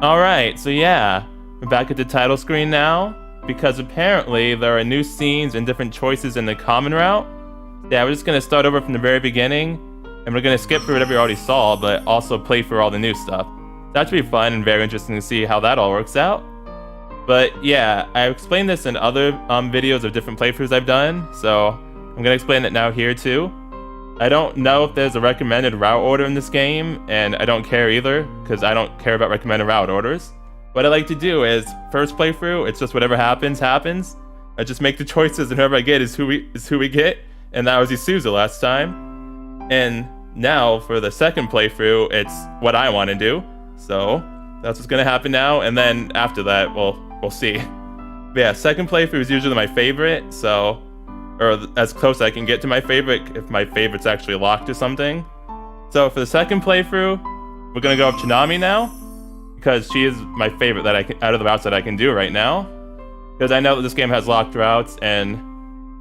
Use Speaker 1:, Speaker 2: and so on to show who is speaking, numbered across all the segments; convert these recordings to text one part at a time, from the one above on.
Speaker 1: Alright, so yeah, we're back at the title screen now, because apparently there are new scenes and different choices in the common route. Yeah, we're just gonna start over from the very beginning, and we're gonna skip through whatever you already saw, but also play through all the new stuff. That should be fun and very interesting to see how that all works out. But yeah, I explained this in other videos of different playthroughs I've done, so I'm gonna explain it now here too. I don't know if there's a recommended route order in this game, and I don't care either, because I don't care about recommended route orders. What I like to do is, first playthrough, it's just whatever happens, happens. I just make the choices, and whoever I get is who we get, and that was Isuzu last time. And now, for the second playthrough, it's what I want to do. So, that's what's gonna happen now, and then after that, we'll see. But yeah, second playthrough is usually my favorite, so... or as close as I can get to my favorite, if my favorite's actually locked to something. So for the second playthrough, we're gonna go with Chinami now, because she is my favorite that out of the routes that I can do right now. Because I know that this game has locked routes, and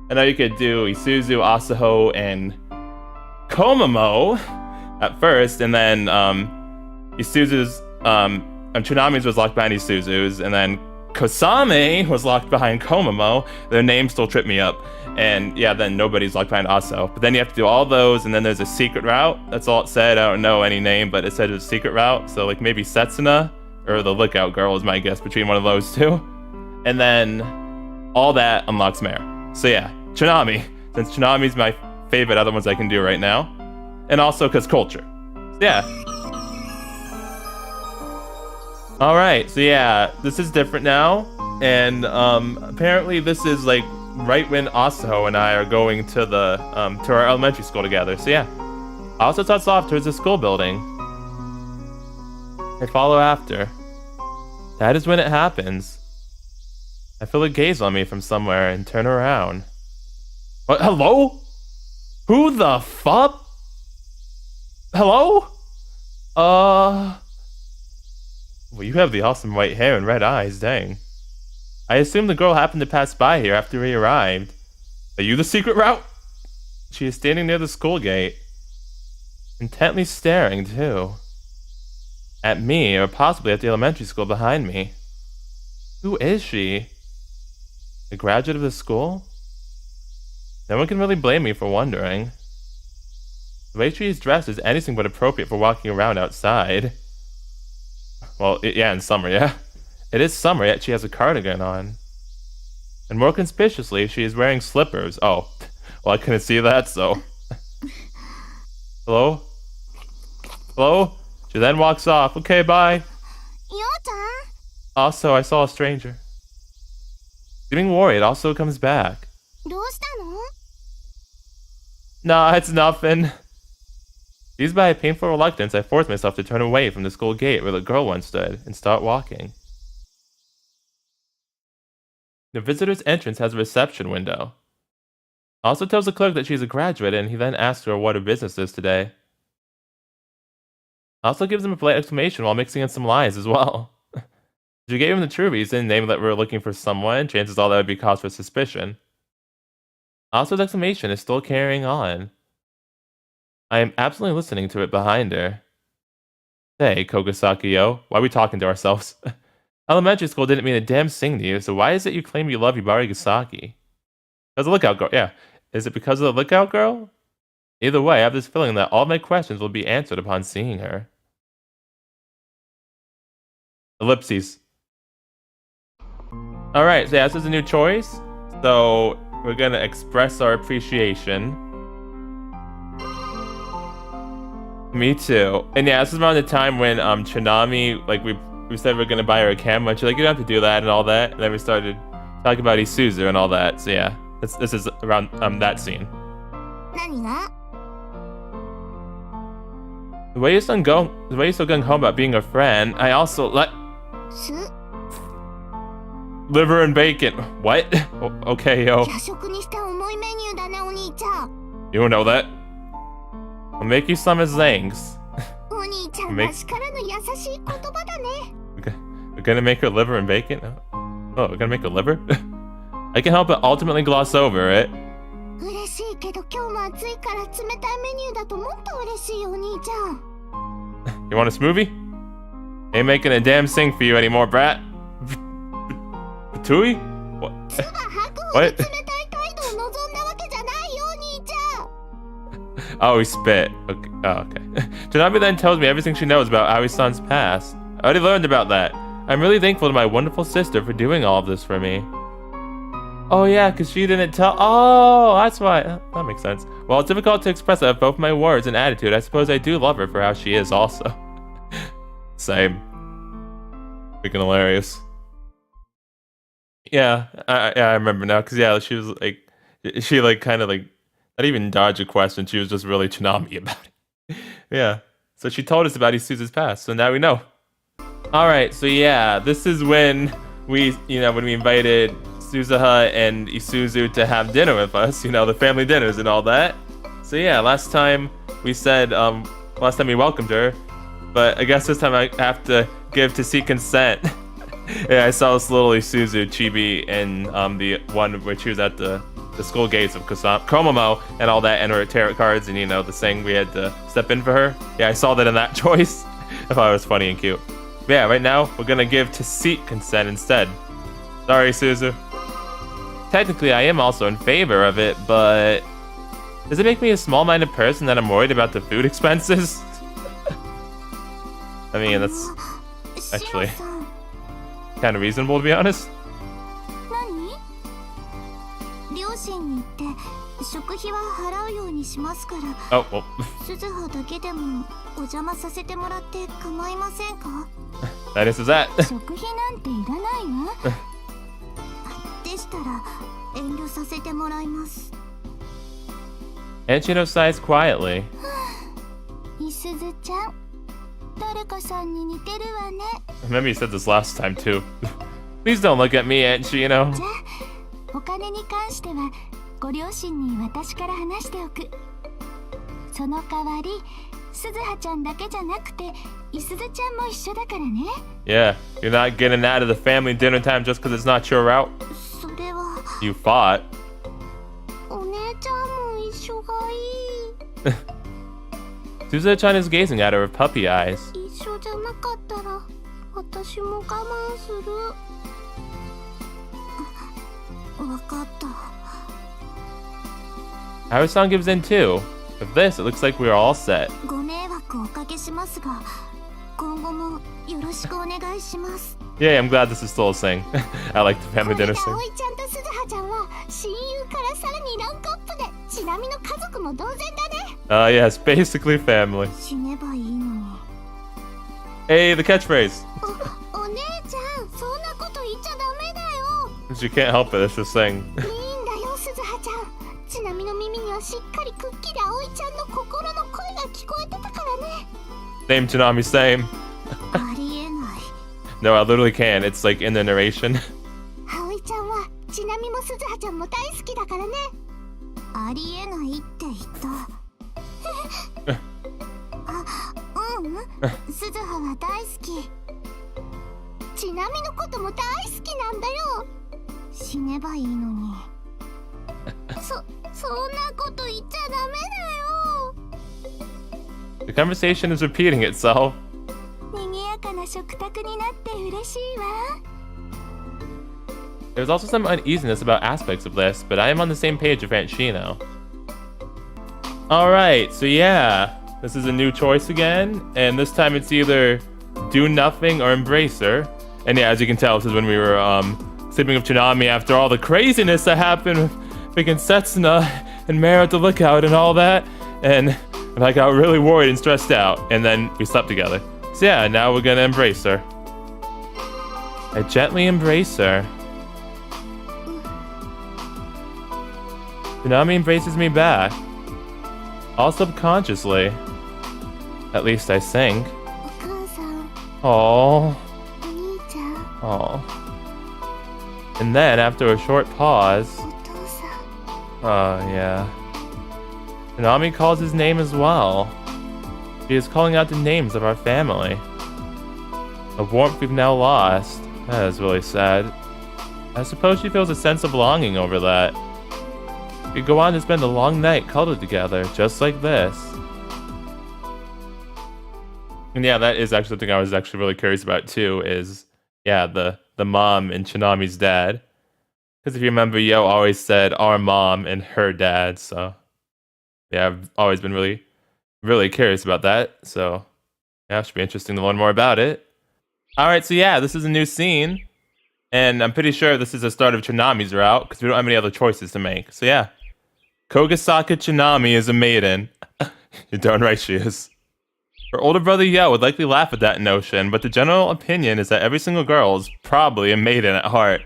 Speaker 1: I know you could do Isuzu, Asaho, and Komomo at first, and then Isuzu's, Chinami's was locked behind Isuzu's, and then Kosame was locked behind Komomo. Their names still trip me up. And yeah, then nobody's locked behind Aso. But then you have to do all those, and then there's a secret route. That's all it said. I don't know any name, but it said it's a secret route. So like maybe Setsuna or the Lookout Girl is my guess between one of those two. And then all that unlocks Mare. So yeah, Chinami. Since Chinami's my favorite other ones I can do right now. And also because culture. So yeah. Alright, so yeah, this is different now. And apparently this is like right when Asaho and I are going to the to our elementary school together. So yeah, also starts off towards the school building. I follow after. That is when it happens. I feel a gaze on me from somewhere and turn around. What? Hello? Who the fuck? Hello? Well, you have the awesome white hair and red eyes, dang. I assume the girl happened to pass by here after we arrived. Are you the secret route? She is standing near the school gate. Intently staring, too. At me, or possibly at the elementary school behind me. Who is she? A graduate of the school? No one can really blame me for wondering. The way she is dressed is anything but appropriate for walking around outside. Well, yeah, in summer, yeah. It is summer, yet she has a cardigan on. And more conspicuously, she is wearing slippers. Oh, well, I couldn't see that, so... Hello? Hello? She then walks off. Okay, bye. Also, I saw a stranger. Seeming worried, also comes back. Nah, it's nothing. Seized by a painful reluctance, I forced myself to turn away from the school gate where the girl once stood and start walking. The visitor's entrance has a reception window. Also tells the clerk that she's a graduate, and he then asks her what her business is today. Also gives him a polite exclamation while mixing in some lies as well. If you gave him the true reason, namely that we're looking for someone, chances are that would be cause for suspicion. Also's exclamation is still carrying on. I am absolutely listening to it behind her. Hey, Kogasaka You, why are we talking to ourselves? Elementary school didn't mean a damn thing to you, so why is it you claim you love Hibarigasaki? Because the Lookout Girl, yeah. Is it because of the Lookout Girl? Either way, I have this feeling that all my questions will be answered upon seeing her. Ellipses. Alright, so yeah, this is a new choice. So, we're gonna express our appreciation. Me too. And yeah, this is around the time when Chinami, like we said we're gonna buy her a camera, and she's like, you don't have to do that and all that. And then we started talking about Isuzu and all that. So yeah, this is around that scene. The way you're so gung ho about being a friend, I also liver and bacon. What? Okay, yo. You don't know that? I'll make you some as thanks. We're gonna make her liver and bacon? Oh, we're gonna make her liver? I can help but ultimately gloss over it. You want a smoothie? Ain't making a damn sing for you anymore, brat. Tui? What? What? Oh, he spit. Okay. Oh, okay. Chinami then tells me everything she knows about Aoi-san's past. I already learned about that. I'm really thankful to my wonderful sister for doing all of this for me. Oh yeah, because she didn't tell. Oh, that's why. That makes sense. While it's difficult to express that with both my words and attitude, I suppose I do love her for how she is also. Same. Freaking hilarious. Yeah, I remember now. Because yeah, she was like, she like kind of like, not even dodge a question. She was just really Chinami about it. Yeah. So she told us about Isuzu's past. So now we know. All right. So yeah, this is when we, when we invited Suzuha and Isuzu to have dinner with us. The family dinners and all that. So yeah, last time we said, last time we welcomed her, but I guess this time I have to give to seek consent. Yeah, I saw this little Isuzu chibi in the one where she was at the school gates of Komomo and all that, and her tarot cards and the thing we had to step in for her. Yeah, I saw that in that choice. I thought it was funny and cute. But yeah, right now we're gonna give to seek consent instead. Sorry, Suzu. Technically, I am also in favor of it, but does it make me a small-minded person that I'm worried about the food expenses? I mean, that's actually kind of reasonable, to be honest. Oh, well. That answers that. And Shino sighs quietly. Remember you said this last time too. Please don't look at me, Aunt Shino. Yeah, you're not getting out of the family dinner time just because it's not your route. You fought. Suzuha-chan is gazing at her with puppy eyes. Haru-san gives in too. With this, it looks like we're all set. Yeah, I'm glad this is still a thing. I like the family dinner thing. Yes, basically family. Hey, the catchphrase. She can't help it, it's just saying. Same, Chinami, same. No, I literally can. It's like in the narration. The conversation is repeating itself. There's also some uneasiness about aspects of this, but I am on the same page with Aunt Shino. Alright, so yeah, this is a new choice again, and this time it's either do nothing or embrace her. And yeah, as you can tell, this is when we were sleeping with Chinami after all the craziness that happened with freaking Setsuna and Mare at the lookout and all that, and I got really worried and stressed out, and then we slept together. So yeah, now we're gonna embrace her. I gently embrace her. Chinami embraces me back. All subconsciously. At least I think. Aww. Aww. And then, after a short pause... Oh, yeah. Chinami calls his name as well. She is calling out the names of our family. A warmth we've now lost. That is really sad. I suppose she feels a sense of longing over that. We go on to spend a long night cuddled together, just like this. And yeah, that is actually something I was actually really curious about too, is yeah, the mom and Chinami's dad. Because if you remember, Yo always said our mom and her dad, so yeah, I've always been really, really curious about that. So yeah, it should be interesting to learn more about it. Alright, so yeah, this is a new scene. And I'm pretty sure this is the start of Chinami's route, because we don't have any other choices to make. So yeah. Kogasaka Chinami is a maiden. You're darn right she is. Her older brother Yo would likely laugh at that notion, but the general opinion is that every single girl is probably a maiden at heart.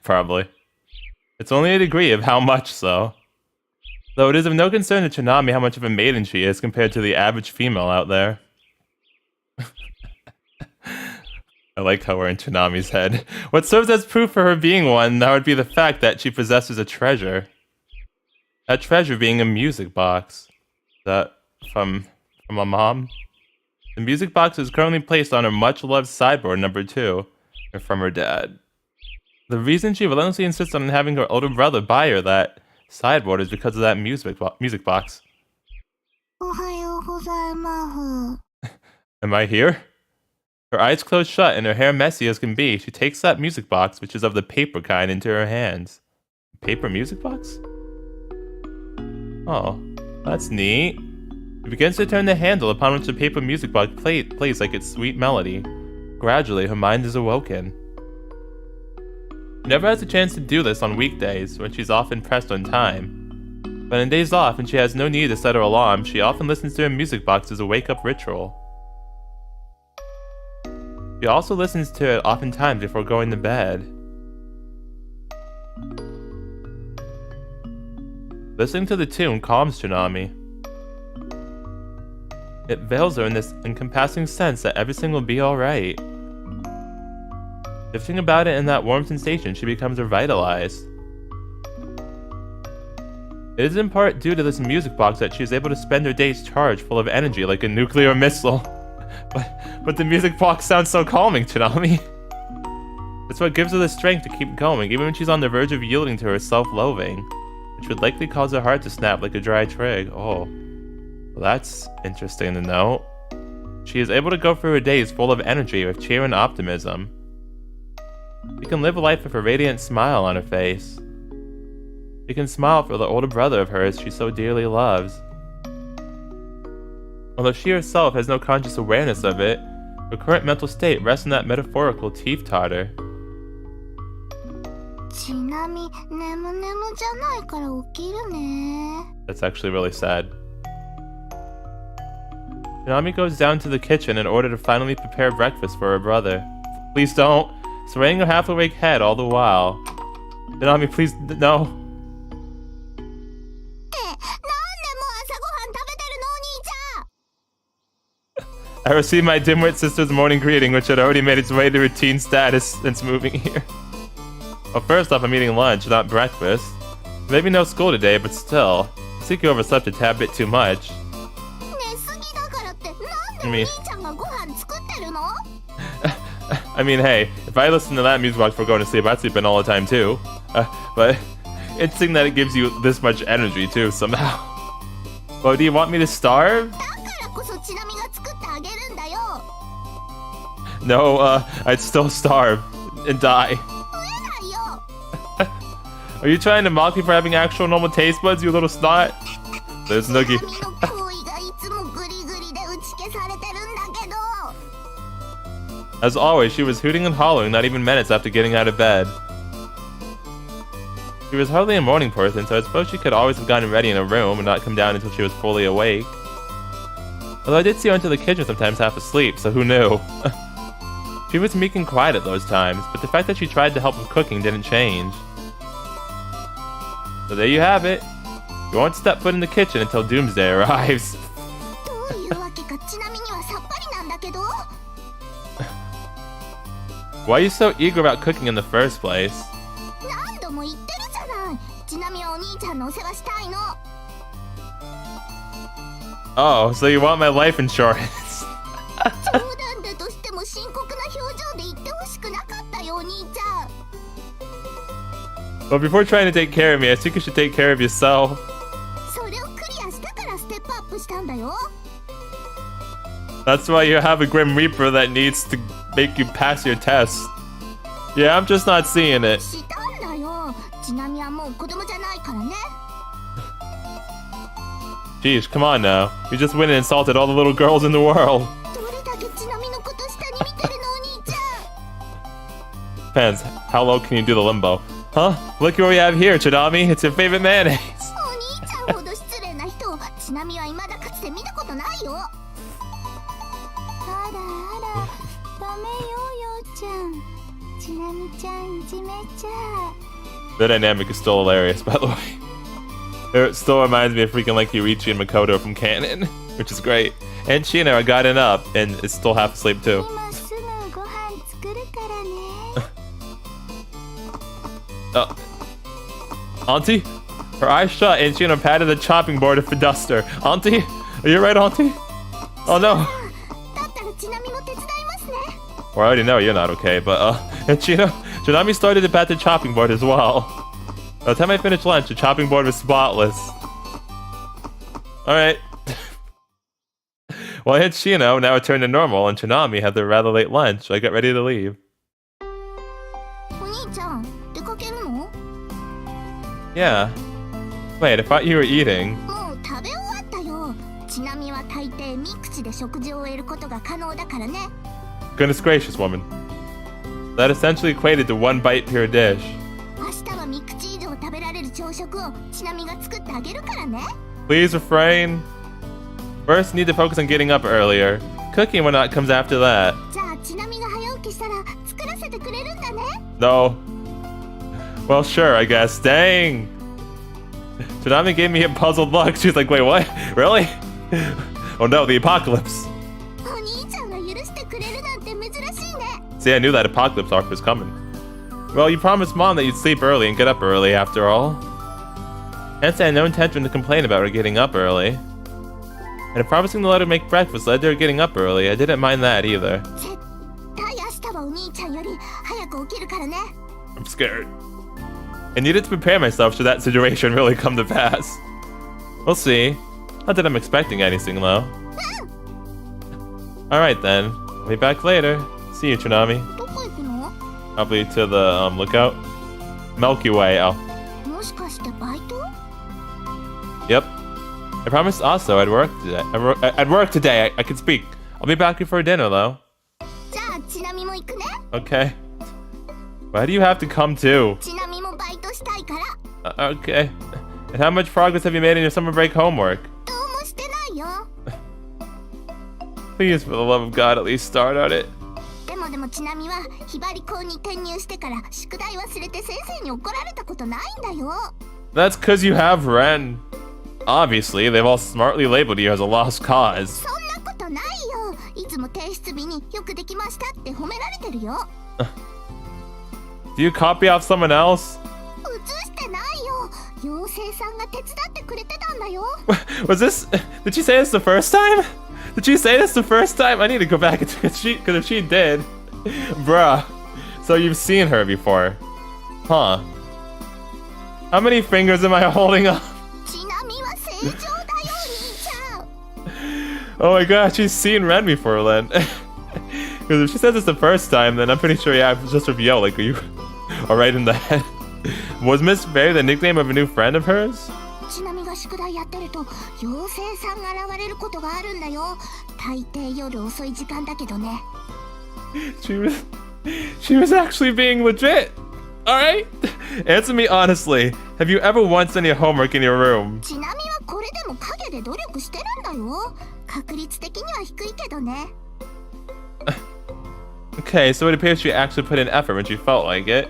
Speaker 1: Probably. It's only a degree of how much so. Though it is of no concern to Chinami how much of a maiden she is compared to the average female out there. I like how we're in Chinami's head. What serves as proof for her being one, that would be the fact that she possesses a treasure. That treasure being a music box. That from a mom? The music box is currently placed on her much-loved sideboard number 2, and from her dad. The reason she relentlessly insists on having her older brother buy her that sideboard is because of that music box. Am I here? Her eyes closed shut and her hair messy as can be, she takes that music box, which is of the paper kind, into her hands. Paper music box? Oh, that's neat. She begins to turn the handle upon which the paper music box plays like its sweet melody. Gradually, her mind is awoken. She never has a chance to do this on weekdays, when she's often pressed on time. But on days off, when she has no need to set her alarm, she often listens to her music box as a wake-up ritual. She also listens to it oftentimes before going to bed. Listening to the tune calms Chinami. It veils her in this encompassing sense that everything will be alright. Drifting about it in that warm sensation, she becomes revitalized. It is in part due to this music box that she is able to spend her days charged full of energy like a nuclear missile. But the music box sounds so calming, Chinami. It's what gives her the strength to keep going, even when she's on the verge of yielding to her self-loathing, which would likely cause her heart to snap like a dry twig. Oh, well, that's interesting to know. She is able to go through her days full of energy with cheer and optimism. She can live a life with a radiant smile on her face. She can smile for the older brother of hers she so dearly loves. Although she herself has no conscious awareness of it, her current mental state rests in that metaphorical teeth totter. That's actually really sad. Chinami goes down to the kitchen in order to finally prepare breakfast for her brother. Please don't! Swaying her half-awake head all the while. Chinami, please, no! I received my dimwit sister's morning greeting, which had already made its way to routine status since moving here. Well, first off, I'm eating lunch, not breakfast. Maybe no school today, but still. I think you overslept a tad bit too much. I mean, hey, if I listen to that music box before going to sleep, I'd sleep in all the time too. But interesting that it gives you this much energy too, somehow. Well, do you want me to starve? No, I'd still starve and die. Are you trying to mock me for having actual normal taste buds, you little snot? There's Noogie. As always, she was hooting and hollering not even minutes after getting out of bed. She was hardly a morning person, so I suppose she could always have gotten ready in her room and not come down until she was fully awake. Although I did see her into the kitchen sometimes half asleep, so who knew? She was meek and quiet at those times, but the fact that she tried to help with cooking didn't change. So there you have it. You won't step foot in the kitchen until Doomsday arrives. Why are you so eager about cooking in the first place? Oh, so you want my life insurance? Well, before trying to take care of me, I think you should take care of yourself. That's why you have a Grim Reaper that needs to make you pass your test. Yeah, I'm just not seeing it. Jeez, come on now. You just went and insulted all the little girls in the world. Depends. How low can you do the limbo? Huh? Look what we have here, Chinami. It's your favorite mayonnaise. The dynamic is still hilarious, by the way. It still reminds me of freaking like Yurichi and Makoto from Canon, which is great. And Shino, I got it up, and it's still half asleep too. Auntie? Her eyes shut, and Shino patted the chopping board with a duster. Auntie? Are you right, Auntie? Oh no. Well, I already know you're not okay, but and Chinami started to pat the chopping board as well. By the time I finished lunch, the chopping board was spotless. Alright. Well, I hit Shino, now it turned to normal, and Chinami had their rather late lunch, so I got ready to leave. Yeah. Wait, I thought you were eating. Goodness gracious, woman. That essentially equated to 1 bite per dish. Please refrain. First, need to focus on getting up earlier. Cooking and whatnot comes after that. No. Well, sure, I guess. Dang. Chinami gave me a puzzled look. She's like, wait, what? Really? Oh no, the apocalypse. See, I knew that apocalypse arc was coming. Well, you promised Mom that you'd sleep early and get up early, after all. Hence, I had no intention to complain about her getting up early. And if promising to let her make breakfast led to her getting up early, I didn't mind that either. I'm scared. I needed to prepare myself should that situation really come to pass. We'll see. Not that I'm expecting anything, though. Alright then. I'll be back later. See you, Chinami. Probably to the lookout. Milky Way. Oh. Yep. I promised also I'd work today. I'd work today. I can speak. I'll be back before dinner, though. Okay. Why do you have to come too? Okay. And how much progress have you made in your summer break homework? Please, for the love of God, at least start on it. That's cause you have Ren. Obviously, they've all smartly labeled you as a lost cause. Do you copy off someone else? Was this... Did she say this the first time? Did she say this the first time? I need to go back and check because if she did... Bruh. So you've seen her before. Huh. How many fingers am I holding up? Oh my gosh, she's seen Ren before then. Because if she says this the first time, then I'm pretty sure, yeah, it's just with Yo, like, you are right in the head. Was Miss Faye the nickname of a new friend of hers? She was actually being legit. Alright? Answer me honestly. Have you ever once done your homework in your room? Okay, so it appears she actually put in effort when she felt like it.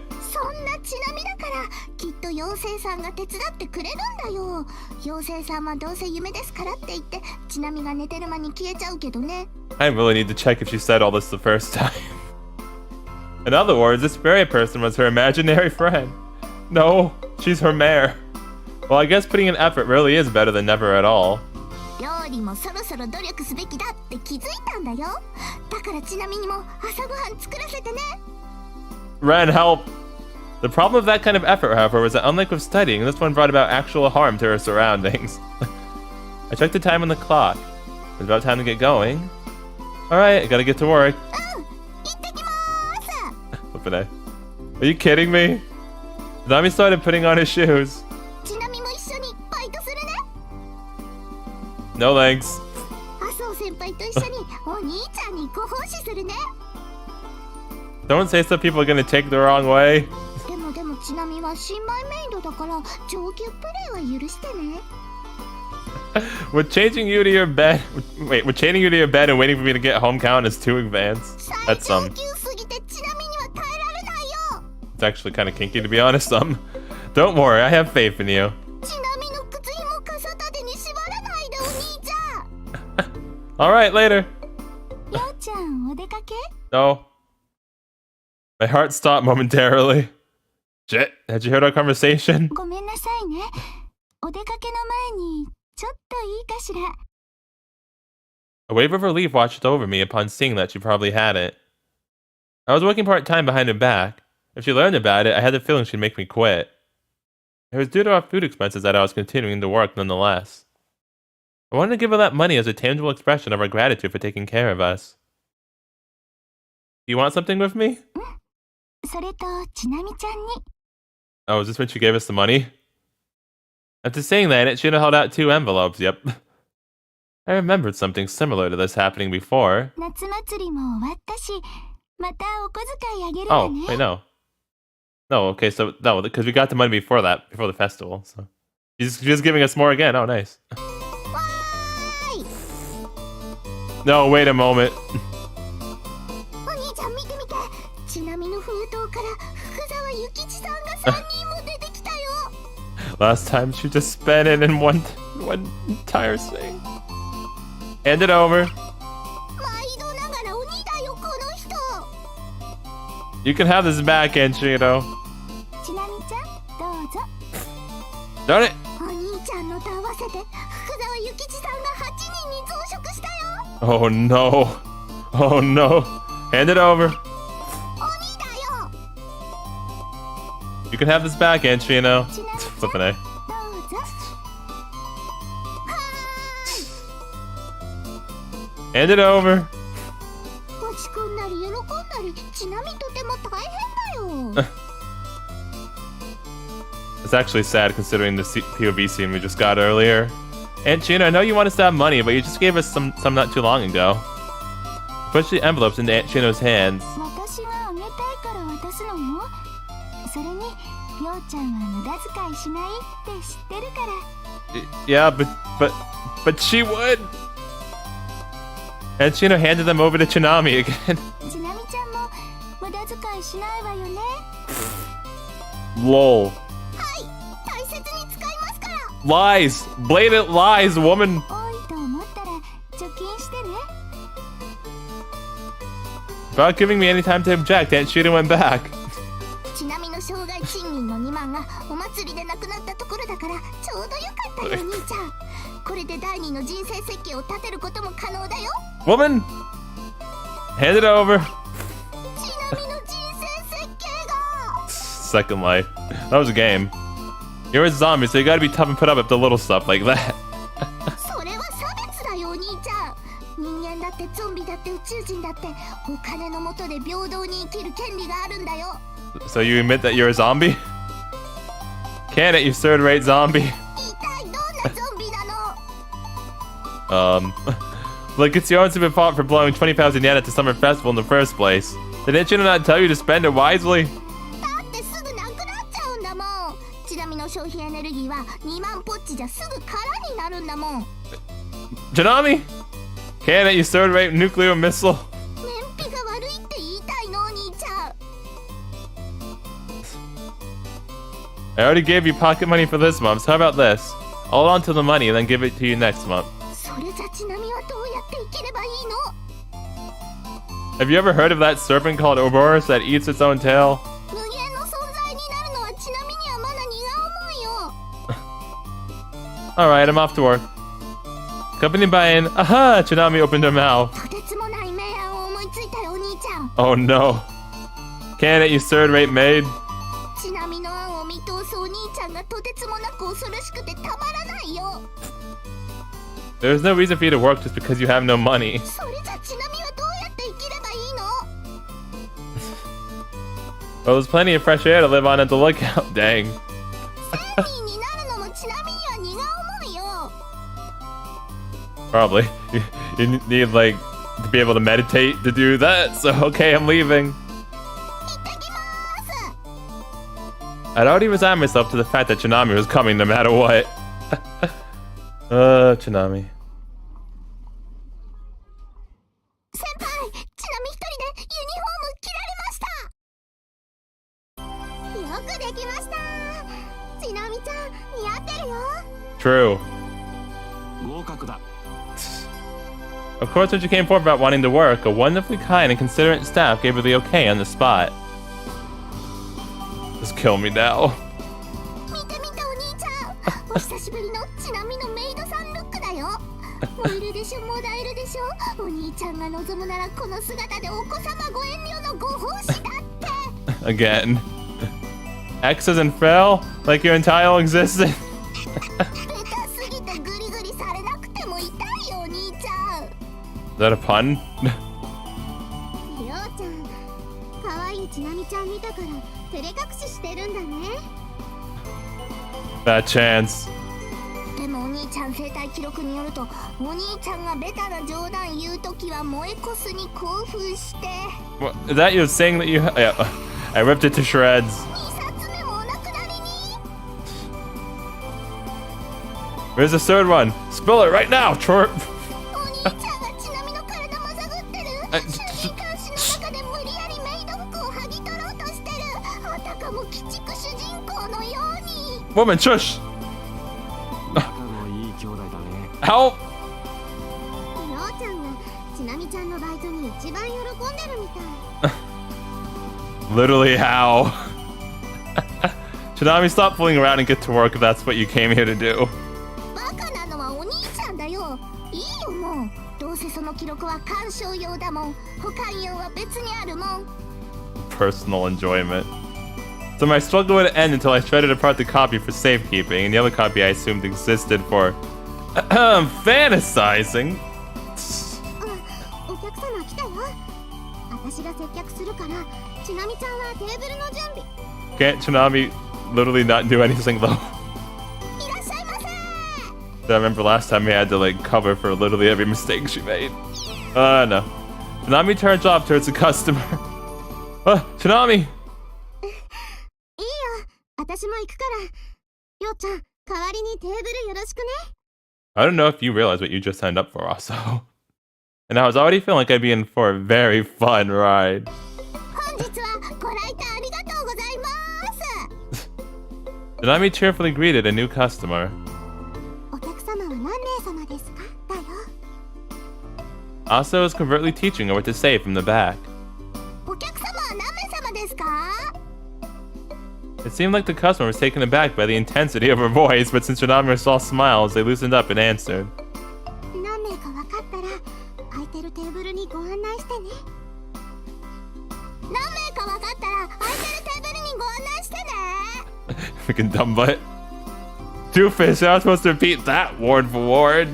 Speaker 1: I really need to check if she said all this the first time. In other words, this fairy person was her imaginary friend. No, she's her mare. Well, I guess putting in effort really is better than never at all. Ren, help! The problem with that kind of effort, however, was that unlike with studying, this one brought about actual harm to her surroundings. I checked the time on the clock. It was about time to get going. Alright, I gotta get to work. Flippin' A. Are you kidding me? Nami started putting on his shoes. No thanks. Don't say stuff people are gonna take the wrong way. We're changing you to your bed. Wait, we're chaining you to your bed and waiting for me to get home count as too advanced. That's it's actually kind of kinky, to be honest. Don't worry, I have faith in you. Alright, later. No. My heart stopped momentarily. Shit, had you heard our conversation? A wave of relief washed over me upon seeing that she probably hadn't. I was working part-time behind her back. If she learned about it, I had the feeling she'd make me quit. It was due to our food expenses that I was continuing to work nonetheless. I wanted to give her that money as a tangible expression of our gratitude for taking care of us. Do you want something with me? Oh, is this when she gave us the money? After saying that, Shino held out 2 envelopes, yep. I remembered something similar to this happening before. Oh, wait, no. No, okay, so, no, because we got the money before that, before the festival, so. She's just giving us more again, oh, nice. No, wait a moment. Last time she just spent it in one entire thing. Hand it over. You can have this back, Shino. Darn it! Oh no. Oh no. Hand it over. You can have this back, Shino. Flippin' A. Hand it over. It's actually sad considering the POV scene we just got earlier. And Shino, I know you want us to have money, but you just gave us some not too long ago. Push the envelopes into Aunt Shino's hands. Yeah, but she would. And Shino handed them over to Chinami again. Lol. Lies! Blatant lies, woman! Without giving me any time to object, Aunt Shino went back. Woman! Hand it over. Second life. That was a game. You're a zombie, so you gotta be tough and put up with the little stuff like that. So you admit that you're a zombie? Can it, you third-rate zombie? Look, it's your own stupid fault for blowing 20,000 yen at the summer festival in the first place. Didn't Shino not tell you to spend it wisely? Chinami! Can it, you third-rate nuclear missile? I already gave you pocket money for this month, so how about this? Hold on to the money and then give it to you next month. Have you ever heard of that serpent called Ouroboros that eats its own tail? Alright, I'm off to work. Accompanied by an aha! Chinami opened her mouth. Oh no. Can it, you third-rate maid? There's no reason for you to work just because you have no money. Well, there's plenty of fresh air to live on at the lookout. Dang. Probably. You need, like, to be able to meditate to do that, so okay, I'm leaving. I'd already resigned myself to the fact that Chinami was coming no matter what. Chinami. True. Of course, when she came forward about wanting to work, a wonderfully kind and considerate staff gave her the okay on the spot. Just kill me now. Again. X's and fell? Like your entire existence? Is that a pun? Bad chance. What, is that you saying that you... Yeah, I ripped it to shreds. Where's the third one? Spill it right now, Chorp! Woman, shush! Help! Literally how? Chinami, stop fooling around and get to work if that's what you came here to do. Personal enjoyment. So my struggle would end until I shredded apart the copy for safekeeping, and the other copy I assumed existed for fantasizing. Can't Chinami literally not do anything though? I remember last time we had to like cover for literally every mistake she made. No. Chinami turns off towards the customer. Chinami! I don't know if you realize what you just signed up for also. And I was already feeling like I'd be in for a very fun ride. Chinami cheerfully greeted a new customer. Asa was covertly teaching her what to say from the back. It seemed like the customer was taken aback by the intensity of her voice, but since Chinami saw smiles, they loosened up and answered. Freaking dumb butt. Doofus, you're not supposed to repeat that word for word.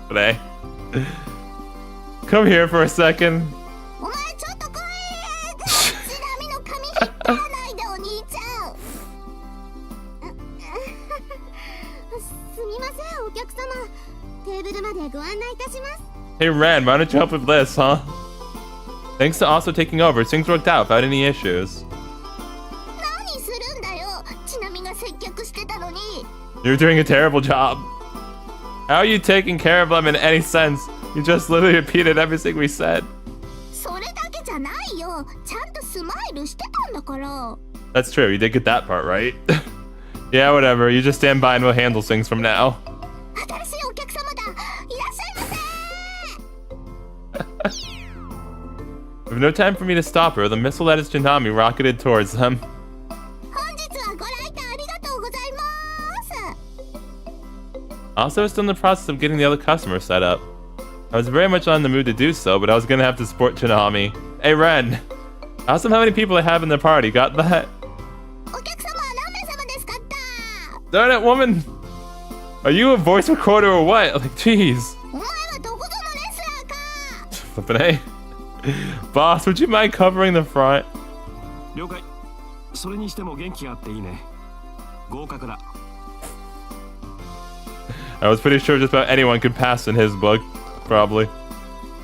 Speaker 1: Today. Come here for a second. Hey Ren, why don't you help with this, huh? Thanks to also taking over, things worked out without any issues. You're doing a terrible job. How are you taking care of them in any sense? You just literally repeated everything we said. That's true, you did get that part right. Yeah, whatever, you just stand by and we'll handle things from now. With no time for me to stop her, the missile that is Chinami rocketed towards them. Also, I was still in the process of getting the other customer set up. I was very much on the mood to do so, but I was gonna have to support Chinami. Hey Ren! Ask them how many people I have in their party, got that? Darn it, woman! Are you a voice recorder or what? Like, jeez. Flippin' A. Boss, would you mind covering the front?
Speaker 2: 了解。それにしても元気があっていいね。合格だ。
Speaker 1: I was pretty sure just about anyone could pass in his book, probably.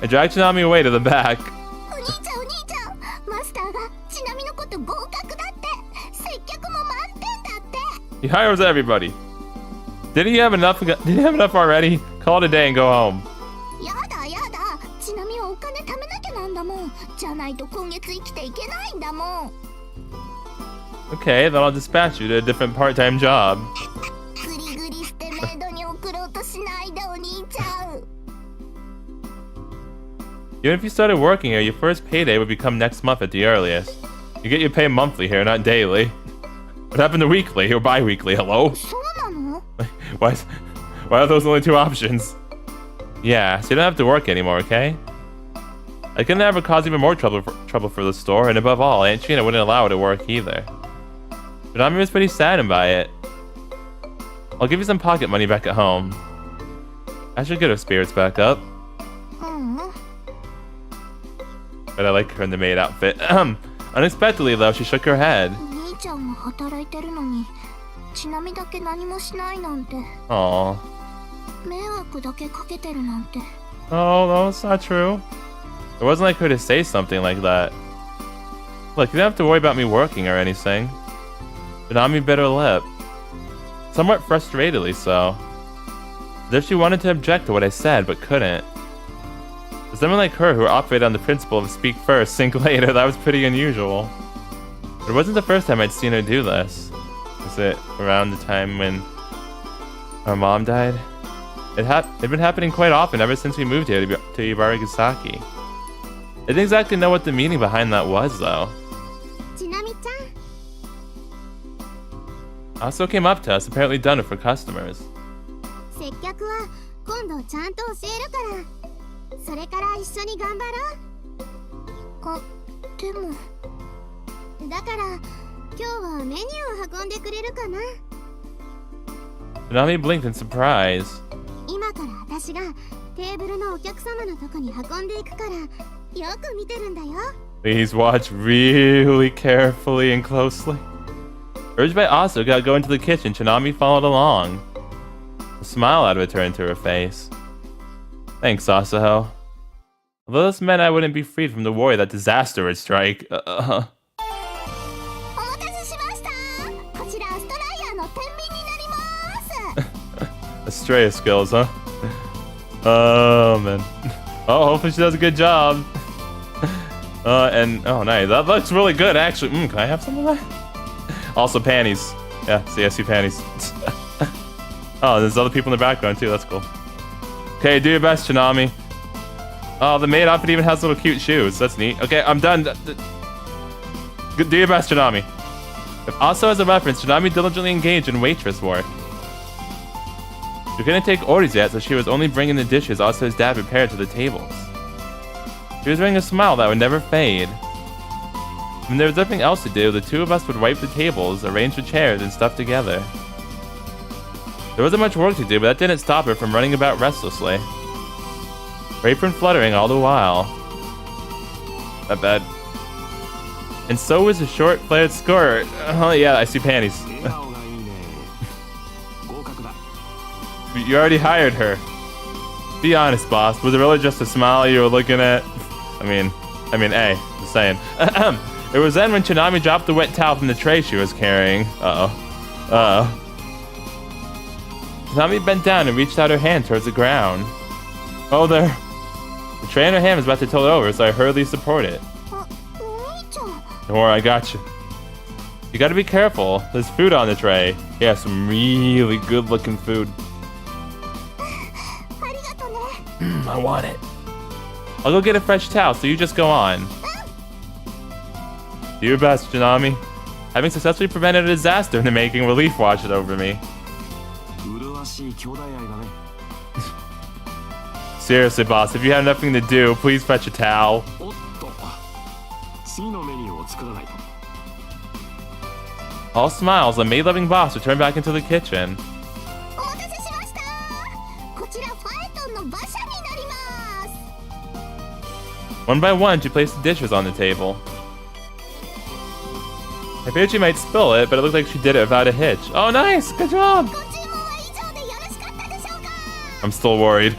Speaker 1: I dragged Chinami away to the back.
Speaker 3: お兄ちゃんお兄ちゃん、マスターがちなみのこと合格だって。接客も満点だって。
Speaker 1: He hires everybody. Did he have enough? Did he have enough already? Call it a day and go home.
Speaker 3: やだやだ、ちなみはお金貯めなきゃなんだもん。じゃないと今月生きていけないんだもん。
Speaker 1: Okay, then I'll dispatch you to a different part-time job.
Speaker 3: グリグリしてメイドに送ろうとしないでお兄ちゃん。
Speaker 1: Even if you started working here, your first payday would become next month at the earliest. You get your pay monthly here, not daily. What happened to weekly or bi-weekly? Hello?
Speaker 3: そうなの？
Speaker 1: Why are those only two options? Yeah, so you don't have to work anymore, okay? I couldn't ever cause even more trouble for the store, and above all, Aunt Shino wouldn't allow it to work either. But Ami was pretty saddened by it. I'll give you some pocket money back at home. I should get her spirits back up. But I like her in the maid outfit. Unexpectedly, though, she shook her head.
Speaker 3: お兄ちゃんが働いてるのに、ちなみだけ何もしないなんて。
Speaker 1: Aww.
Speaker 3: 迷惑だけかけてるなんて。
Speaker 1: Oh, no, it's not true. It wasn't like her to say something like that. Look, you don't have to worry about me working or anything. But Ami bit her lip. Somewhat frustratedly so. As if she wanted to object to what I said, but couldn't. For someone like her who operated on the principle of speak first, think later, that was pretty unusual. But it wasn't the first time I'd seen her do this. Was it around the time when our mom died? It'd been happening quite often ever since we moved here to Hibarigasaki. I didn't exactly know what the meaning behind that was, though.
Speaker 3: ちなみちゃん。
Speaker 1: Also came up to us, apparently done it for customers.
Speaker 3: 接客は今度ちゃんと教えるから。それから一緒に頑張ろう。あ、でも。だから今日はメニューを運んでくれるかな。
Speaker 1: Nami blinked in surprise.
Speaker 3: 今から私がテーブルのお客様のとこに運んでいくから。 よく見てるんだよ。
Speaker 1: Please watch really carefully and closely. Urged by Aso got go into the kitchen, Chinami followed along. A smile had returned to her face. Thanks, Asaho. Although this meant I wouldn't be freed from the worry that disaster would strike. Estrella skills, huh? Oh, man. Oh, hopefully she does a good job. And, oh, nice. That looks really good, actually. Can I have some of that? Also, panties. Yeah, see, I see panties. Oh, there's other people in the background, too. That's cool. Okay, do your best, Chinami. Oh, the maid outfit even has little cute shoes. That's neat. Okay, I'm done. Do your best, Chinami. Also, as a reference, Chinami diligently engaged in waitress work. She couldn't take orders yet, so she was only bringing the dishes Aso's dad prepared to the tables. She was wearing a smile that would never fade. When there was nothing else to do, the two of us would wipe the tables, arrange the chairs, and stuff together. There wasn't much work to do, but that didn't stop her from running about restlessly. Her apron fluttering all the while. Not bad. And so was the short, flared skirt. Oh yeah, I see panties. You already hired her. Be honest, boss. Was it really just a smile you were looking at? I mean, hey, just saying. It was then when Chinami dropped the wet towel from the tray she was carrying. Chinami bent down and reached out her hand towards the ground. Oh, there. The tray in her hand was about to tilt over, so I hurriedly supported it. Don't worry, I got you. You gotta be careful. There's food on the tray. Yeah, some really good-looking food. I want it. I'll go get a fresh towel, so you just go on. Do your best, Chinami. Having successfully prevented a disaster in the making, relief washed over me. Seriously, boss, if you have nothing to do, please fetch a towel. All smiles, the maid-loving boss returned back into the kitchen. One by one, she placed the dishes on the table. I feared she might spill it, but it looked like she did it without a hitch. Oh, nice! Good job! I'm still worried.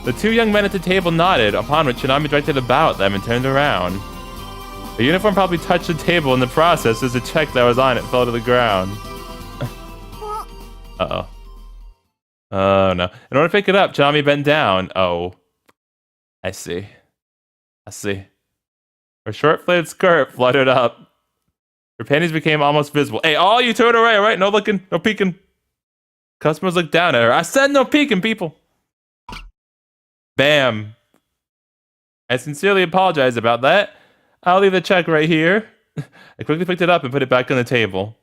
Speaker 1: The two young men at the table nodded, upon which Chinami directed about them and turned around. The uniform probably touched the table in the process as the check that was on it fell to the ground. Uh-oh. Oh, no. In order to pick it up, Chinami bent down. Oh. I see. I see. Her short-flared skirt fluttered up. Her panties became almost visible. Hey, oh, you turned away, right? No looking, no peeking. Customers looked down at her. I said no peeking, people. Bam. I sincerely apologize about that. I'll leave the check right here. I quickly picked it up and put it back on the table.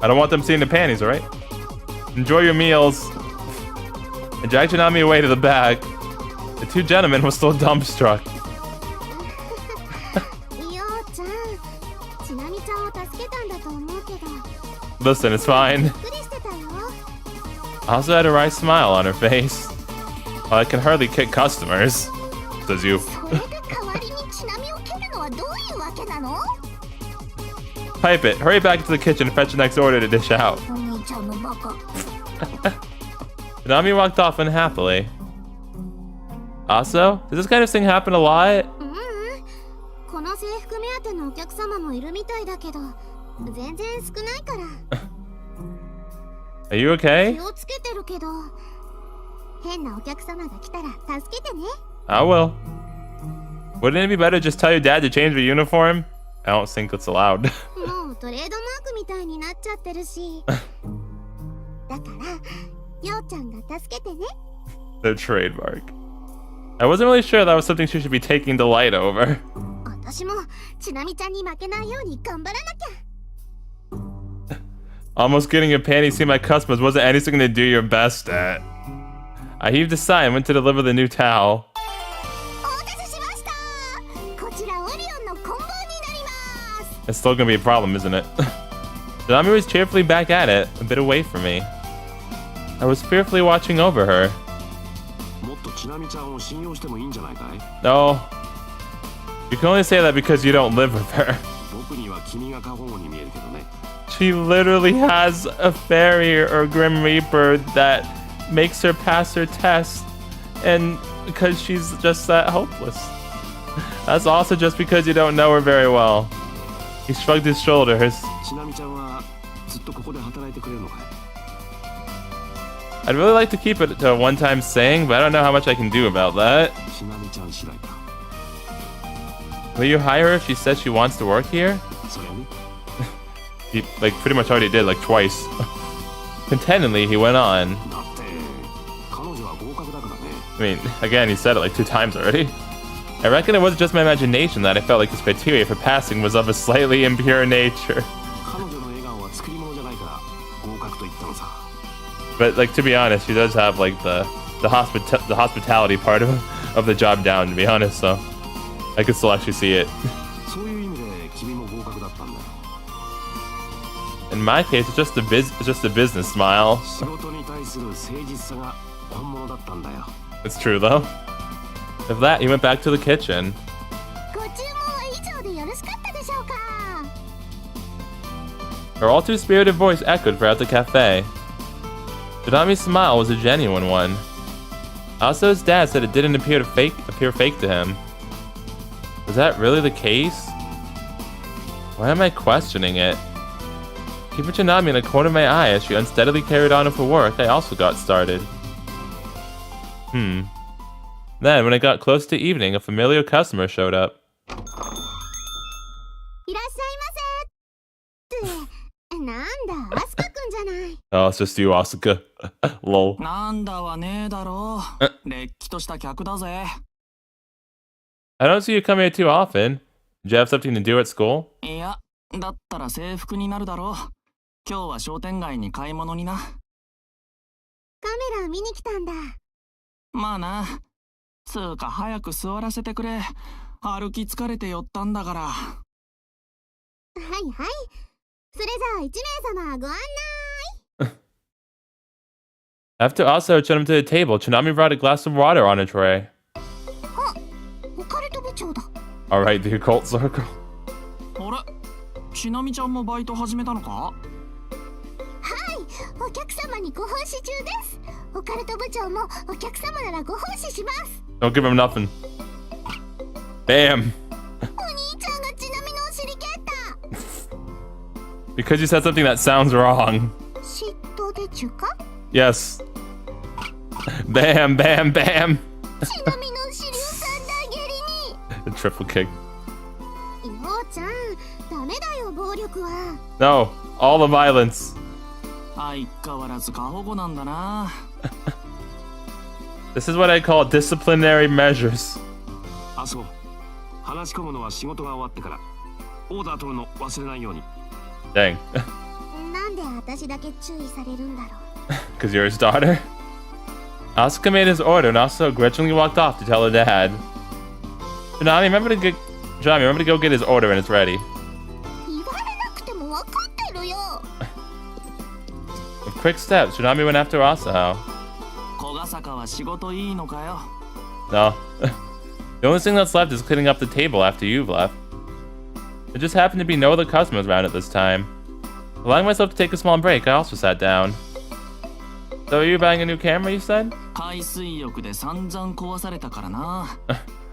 Speaker 1: I don't want them seeing the panties, alright? Enjoy your meals. I dragged Chinami away to the back. The two gentlemen were still dumbstruck. Listen, it's fine. I also had a wry smile on her face. Well, I can hardly kick customers, says you. Pipe it. Hurry back to the kitchen and fetch the next order to dish out. Chinami walked off unhappily. Also, does this kind of thing happen a lot? Are you okay? I will. Wouldn't it be better to just tell your dad to change your uniform? I don't think it's allowed. Their trademark. I wasn't really sure that was something she should be taking delight over. Almost getting your panties seen by customers wasn't anything to do your best at. I heaved a sigh and went to deliver the new towel. It's still gonna be a problem, isn't it? Chinami was cheerfully back at it, a bit away from me. I was fearfully watching over her. No. You can only say that because you don't live with her. She literally has a fairy or Grim Reaper that makes her pass her test, and because she's just that hopeless. That's also just because you don't know her very well. He shrugged his shoulders. I'd really like to keep it to a one-time saying, but I don't know how much I can do about that. Will you hire her if she says she wants to work here? He, like, pretty much already did, like, twice. Contentedly, he went on. I mean, again, he said it like 2 times already. I reckon it wasn't just my imagination that I felt like his criteria for passing was of a slightly impure nature. But, like, to be honest, she does have, like, the hospitality part of the job down, to be honest, so I could still actually see it. In my case, it's just a business smile. It's true, though. With that, he went back to the kitchen. Her all-too-spirited voice echoed throughout the cafe. Chinami's smile was a genuine one. Also, his dad said it didn't appear fake to him. Was that really the case? Why am I questioning it? Keeping Chinami in the corner of my eye as she unsteadily carried on with her work, I also got started. Then, when it got close to evening, a familiar customer showed up. Oh, it's just you, Asuka. Lol. I don't see you come here too often. Did you have something to do at school? After Asa showed him to the table, Chinami brought a glass of water on a tray.
Speaker 3: あ、オカルト部長だ。
Speaker 1: Alright, the occult circle.
Speaker 4: あれ、ちなみちゃんもバイト始めたのか？
Speaker 3: はい、お客様にご奉仕中です。オカルト部長もお客様ならご奉仕します。
Speaker 1: Don't give him nothing. Bam!
Speaker 3: お兄ちゃんがちなみのお尻蹴った。
Speaker 1: Because you said something that sounds wrong.
Speaker 3: 嫉妬でちゅか？
Speaker 1: Yes. Bam, bam, bam!
Speaker 3: ちなみのお尻を三段蹴りに。
Speaker 1: A triple kick.
Speaker 3: ようちゃん、ダメだよ暴力は。
Speaker 1: No, all the violence.
Speaker 4: 相変わらず過保護なんだな。
Speaker 1: This is what I call disciplinary measures.
Speaker 2: あ、そう。話し込むのは仕事が終わってから。オーダー取るの忘れないように。
Speaker 1: Dang.
Speaker 3: なんで私だけ注意されるんだろう。
Speaker 1: Because you're his daughter? Asuka made his order and also grudgingly walked off to tell her dad. Chinami, remember to go get his order when it's ready.
Speaker 3: 言われなくても分かってるよ。
Speaker 1: With quick steps, Chinami went after Asahao.
Speaker 4: 小笠坂は仕事いいのかよ。
Speaker 1: No. The only thing that's left is cleaning up the table after you've left. There just happened to be no other customers around at this time. Allowing myself to take a small break, I also sat down. So are you buying a new camera, you said?
Speaker 4: 海水浴で散々壊されたからな。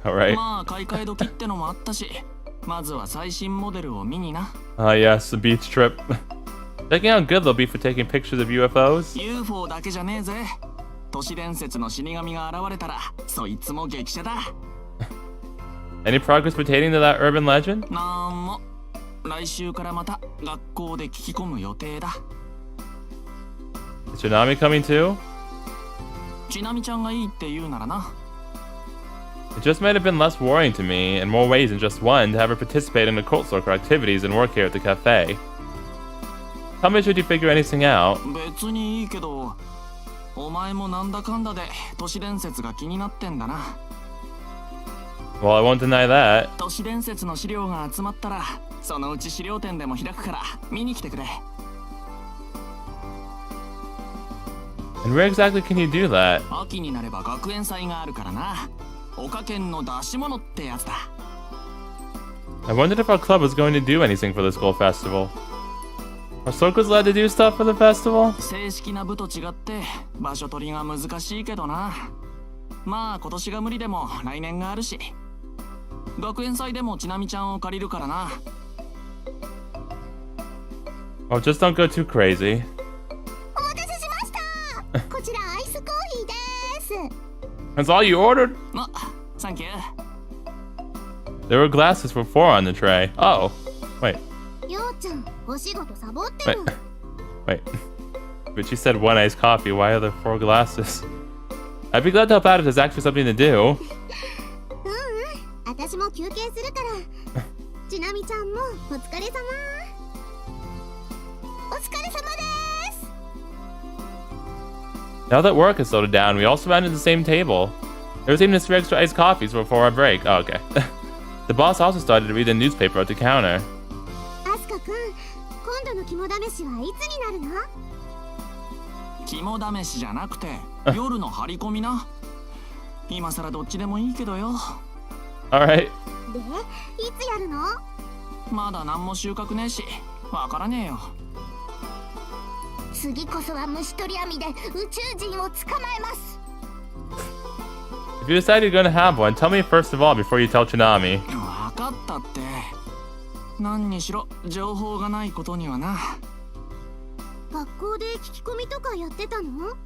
Speaker 1: Alright.
Speaker 4: まあ買い替え時ってのもあったし、まずは最新モデルを見にな。
Speaker 1: Ah, yes, the beach trip. Checking how good they'll be for taking pictures of UFOs.
Speaker 4: UFO だけじゃねえぜ。都市伝説の死神が現れたら、そいつも激写だ。
Speaker 1: Any progress pertaining to that urban legend?
Speaker 4: なんも。来週からまた学校で聞き込む予定だ。
Speaker 1: Is Chinami coming too?
Speaker 4: ちなみちゃんがいいって言うならな。
Speaker 1: It just might have been less worrying to me, in more ways than just one, to have her participate in the cult circle activities and work here at the cafe. Tell me, should you figure anything out?
Speaker 4: 別にいいけど、お前もなんだかんだで都市伝説が気になってんだな。
Speaker 1: Well, I won't deny that.
Speaker 4: 都市伝説の資料が集まったら、そのうち資料展でも開くから見に来てくれ。
Speaker 1: And where exactly can you do that?
Speaker 4: 秋になれば学園祭があるからな。岡県の出し物ってやつだ。
Speaker 1: I wondered if our club was going to do anything for the school festival. Are circles allowed to do stuff for the festival?
Speaker 4: 正式な部と違って場所取りが難しいけどな。まあ今年が無理でも来年があるし。学園祭でもちなみちゃんを借りるからな。
Speaker 1: Oh, just don't go too crazy.
Speaker 3: お待たせしました。こちらアイスコーヒーです。
Speaker 1: That's all you ordered?
Speaker 4: あ、サンキュー。
Speaker 1: There were glasses for 4 on the tray. Oh, wait,
Speaker 3: ようちゃん、お仕事サボってる。
Speaker 1: wait. But you said 1 iced coffee. Why are there 4 glasses? I'd be glad to help out if there's actually something to do.
Speaker 3: 私も休憩するから。ちなみちゃんもお疲れ様。お疲れ様です。
Speaker 1: Now that work has slowed down, we also found at the same table. There was even a 3 extra iced coffees before our break. Oh, okay. The boss also started to read the newspaper at the counter.
Speaker 3: アスカくん、今度の肝試しはいつになるの？
Speaker 4: 肝試しじゃなくて夜の張り込みな。今さらどっちでもいいけどよ。
Speaker 1: Alright.
Speaker 3: で、いつやるの？
Speaker 4: まだ何も収穫ねえし、わからねえよ。
Speaker 3: 次こそは虫取り網で宇宙人を捕まえます。
Speaker 1: If you decide you're going to have one, tell me first of all before you tell Chinami.
Speaker 4: わかったって。何にしろ情報がないことにはな。
Speaker 3: 学校で聞き込みとかやってたの？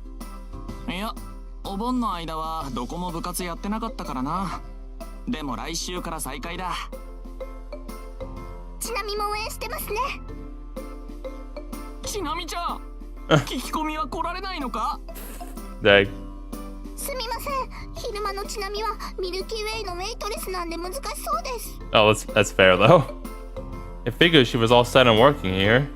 Speaker 4: いや、お盆の間はどこも部活やってなかったからな。でも来週から再開だ。
Speaker 3: ちなみも応援してますね。
Speaker 4: ちなみちゃん、聞き込みは来られないのか？
Speaker 1: Dang.
Speaker 3: すみません。昼間のちなみはミルキーウェイのウェイトレスなんで難しそうです。
Speaker 1: Oh, that's fair though. It figures she was all set on working here.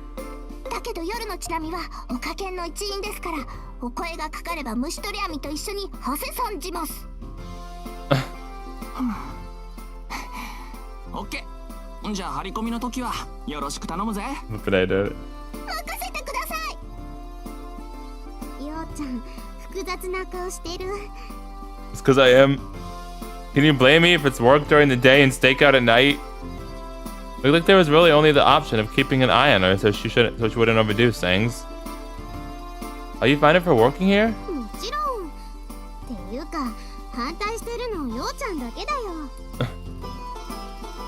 Speaker 3: だけど夜のちなみは岡県の一員ですから、お声がかかれば虫取り網と一緒にはせ参じます。
Speaker 4: オッケー。じゃあ張り込みの時はよろしく頼むぜ。
Speaker 1: Look what I did.
Speaker 3: 任せてください。ようちゃん、複雑な顔してる。
Speaker 1: It's because I am. Can you blame me if it's work during the day and stakeout at night? Looked like there was really only the option of keeping an eye on her so she wouldn't overdo things. Are you fine for working here?
Speaker 3: もちろん。っていうか、反対してるのようちゃんだけだよ。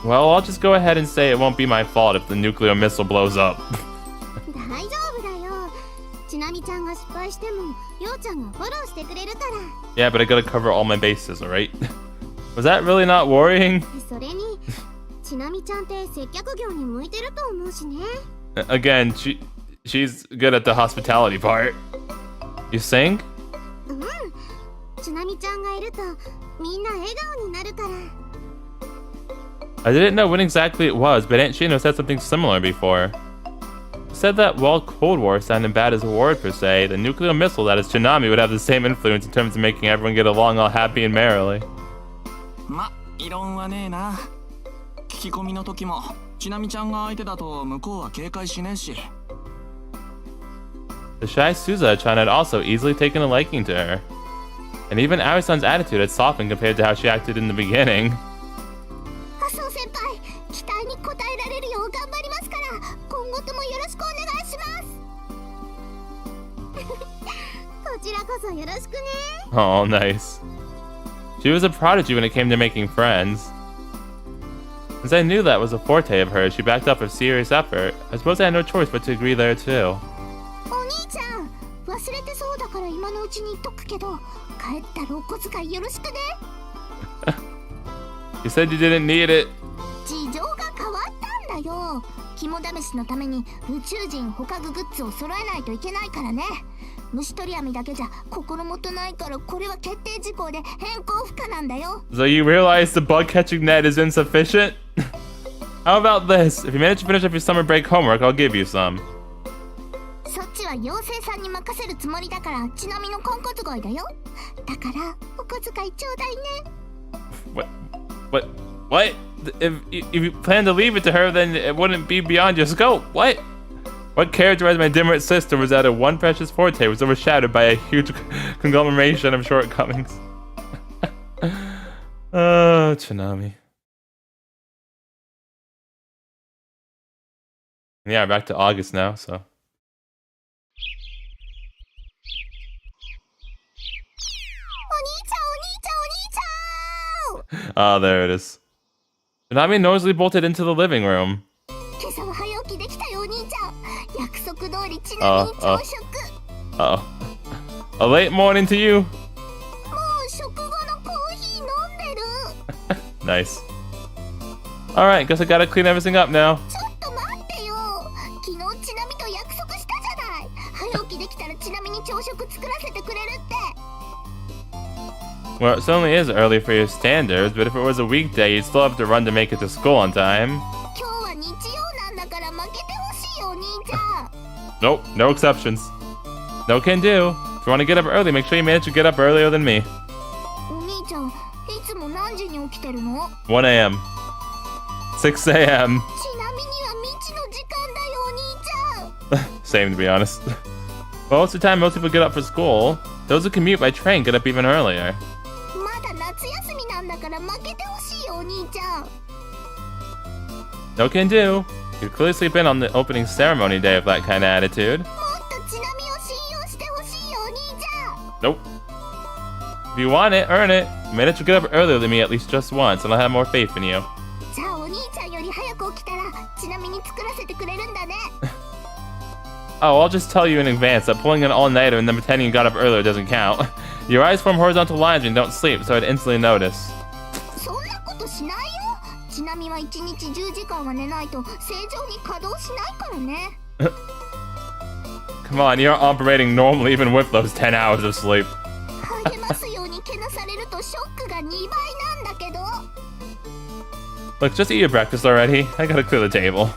Speaker 1: Well, I'll just go ahead and say it won't be my fault if the nuclear missile blows up.
Speaker 3: 大丈夫だよ。ちなみちゃんが失敗しても、ようちゃんがフォローしてくれるから。
Speaker 1: Yeah, but I gotta cover all my bases, alright? Was that really not worrying?
Speaker 3: それに、ちなみちゃんって接客業に向いてると思うしね。
Speaker 1: Again, she's good at the hospitality part. You sing?
Speaker 3: うん。ちなみちゃんがいると、みんな笑顔になるから。
Speaker 1: I didn't know when exactly it was, but Aunt Shino said something similar before. Said that while Cold War sounded bad as a word per se, the nuclear missile that is Chinami would have the same influence in terms of making everyone get along all happy and merrily.
Speaker 4: ま、異論はねえな。聞き込みの時も、ちなみちゃんが相手だと向こうは警戒しねえし。
Speaker 1: The shy Suza-chan had also easily taken a liking to her. And even Aoi-san's attitude had softened compared to how she acted in the beginning.
Speaker 3: 麻生先輩、期待に応えられるよう頑張りますから、今後ともよろしくお願いします。こちらこそよろしくね。
Speaker 1: Oh, nice. She was a prodigy when it came to making friends. Since I knew that was a forte of hers, she backed up a serious effort. I suppose I had no choice but to agree there too.
Speaker 3: お兄ちゃん、忘れてそうだから今のうちに言っとくけど、帰ったらお小遣いよろしくね。
Speaker 1: You said you didn't need it.
Speaker 3: 事情が変わったんだよ。肝試しのために宇宙人捕獲グッズを揃えないといけないからね。虫取り網だけじゃ心もとないから、これは決定事項で変更不可なんだよ。
Speaker 1: So you realize the bug catching net is insufficient? How about this? If you manage to finish up your summer break homework, I'll give you some.
Speaker 3: そっちは妖精さんに任せるつもりだから、ちなみの婚活恋だよ。だからお小遣いちょうだいね。
Speaker 1: What? If you plan to leave it to her, then it wouldn't be beyond your scope. What? What characterized my dimwit sister was that her one precious forte was overshadowed by a huge conglomeration of shortcomings. Oh, Chinami. Yeah, back to August now, so.
Speaker 3: お兄ちゃん、お兄ちゃん、お兄ちゃん。
Speaker 1: Ah, there it is. Chinami noisily bolted into the living room.
Speaker 3: 今朝は早起きできたよ、お兄ちゃん。約束通りちなみに朝食。
Speaker 1: Uh-oh. A late morning to you.
Speaker 3: もう食後のコーヒー飲んでる。
Speaker 1: Nice. Alright, guess I gotta clean everything up now.
Speaker 3: ちょっと待ってよ。昨日ちなみと約束したじゃない。早起きできたらちなみに朝食作らせてくれるって。
Speaker 1: Well, it certainly is early for your standards, but if it was a weekday, you'd still have to run to make it to school on time.
Speaker 3: 今日は日曜なんだから負けてほしいよ、お兄ちゃん。
Speaker 1: Nope, no exceptions. No can do. If you want to get up early, make sure you manage to get up earlier than me.
Speaker 3: お兄ちゃん、いつも何時に起きてるの？
Speaker 1: 1 a.m. 6 a.m.
Speaker 3: ちなみには未知の時間だよ、お兄ちゃん。
Speaker 1: Same, to be honest. Well, most of the time, most people get up for school. Those who commute by train get up even earlier.
Speaker 3: まだ夏休みなんだから負けてほしいよ、お兄ちゃん。
Speaker 1: No can do. You clearly sleep in on the opening ceremony day of that kind of attitude.
Speaker 3: もっとちなみを信用してほしいよ、お兄ちゃん。
Speaker 1: Nope. If you want it, earn it. Manage to get up earlier than me at least just once, and I'll have more faith in you.
Speaker 3: じゃあお兄ちゃんより早く起きたらちなみに作らせてくれるんだね。
Speaker 1: Oh, I'll just tell you in advance that pulling an all-nighter and then pretending you got up earlier doesn't count. Your eyes form horizontal lines when you don't sleep, so I'd instantly notice.
Speaker 3: そんなことしないよ。ちなみは1日10時間は寝ないと正常に稼働しないからね。
Speaker 1: Come on, you're operating normally even with those 10 hours of sleep.
Speaker 3: 励ますようにけなされるとショックが2倍なんだけど。
Speaker 1: Look, just eat your breakfast already. I gotta clear the table.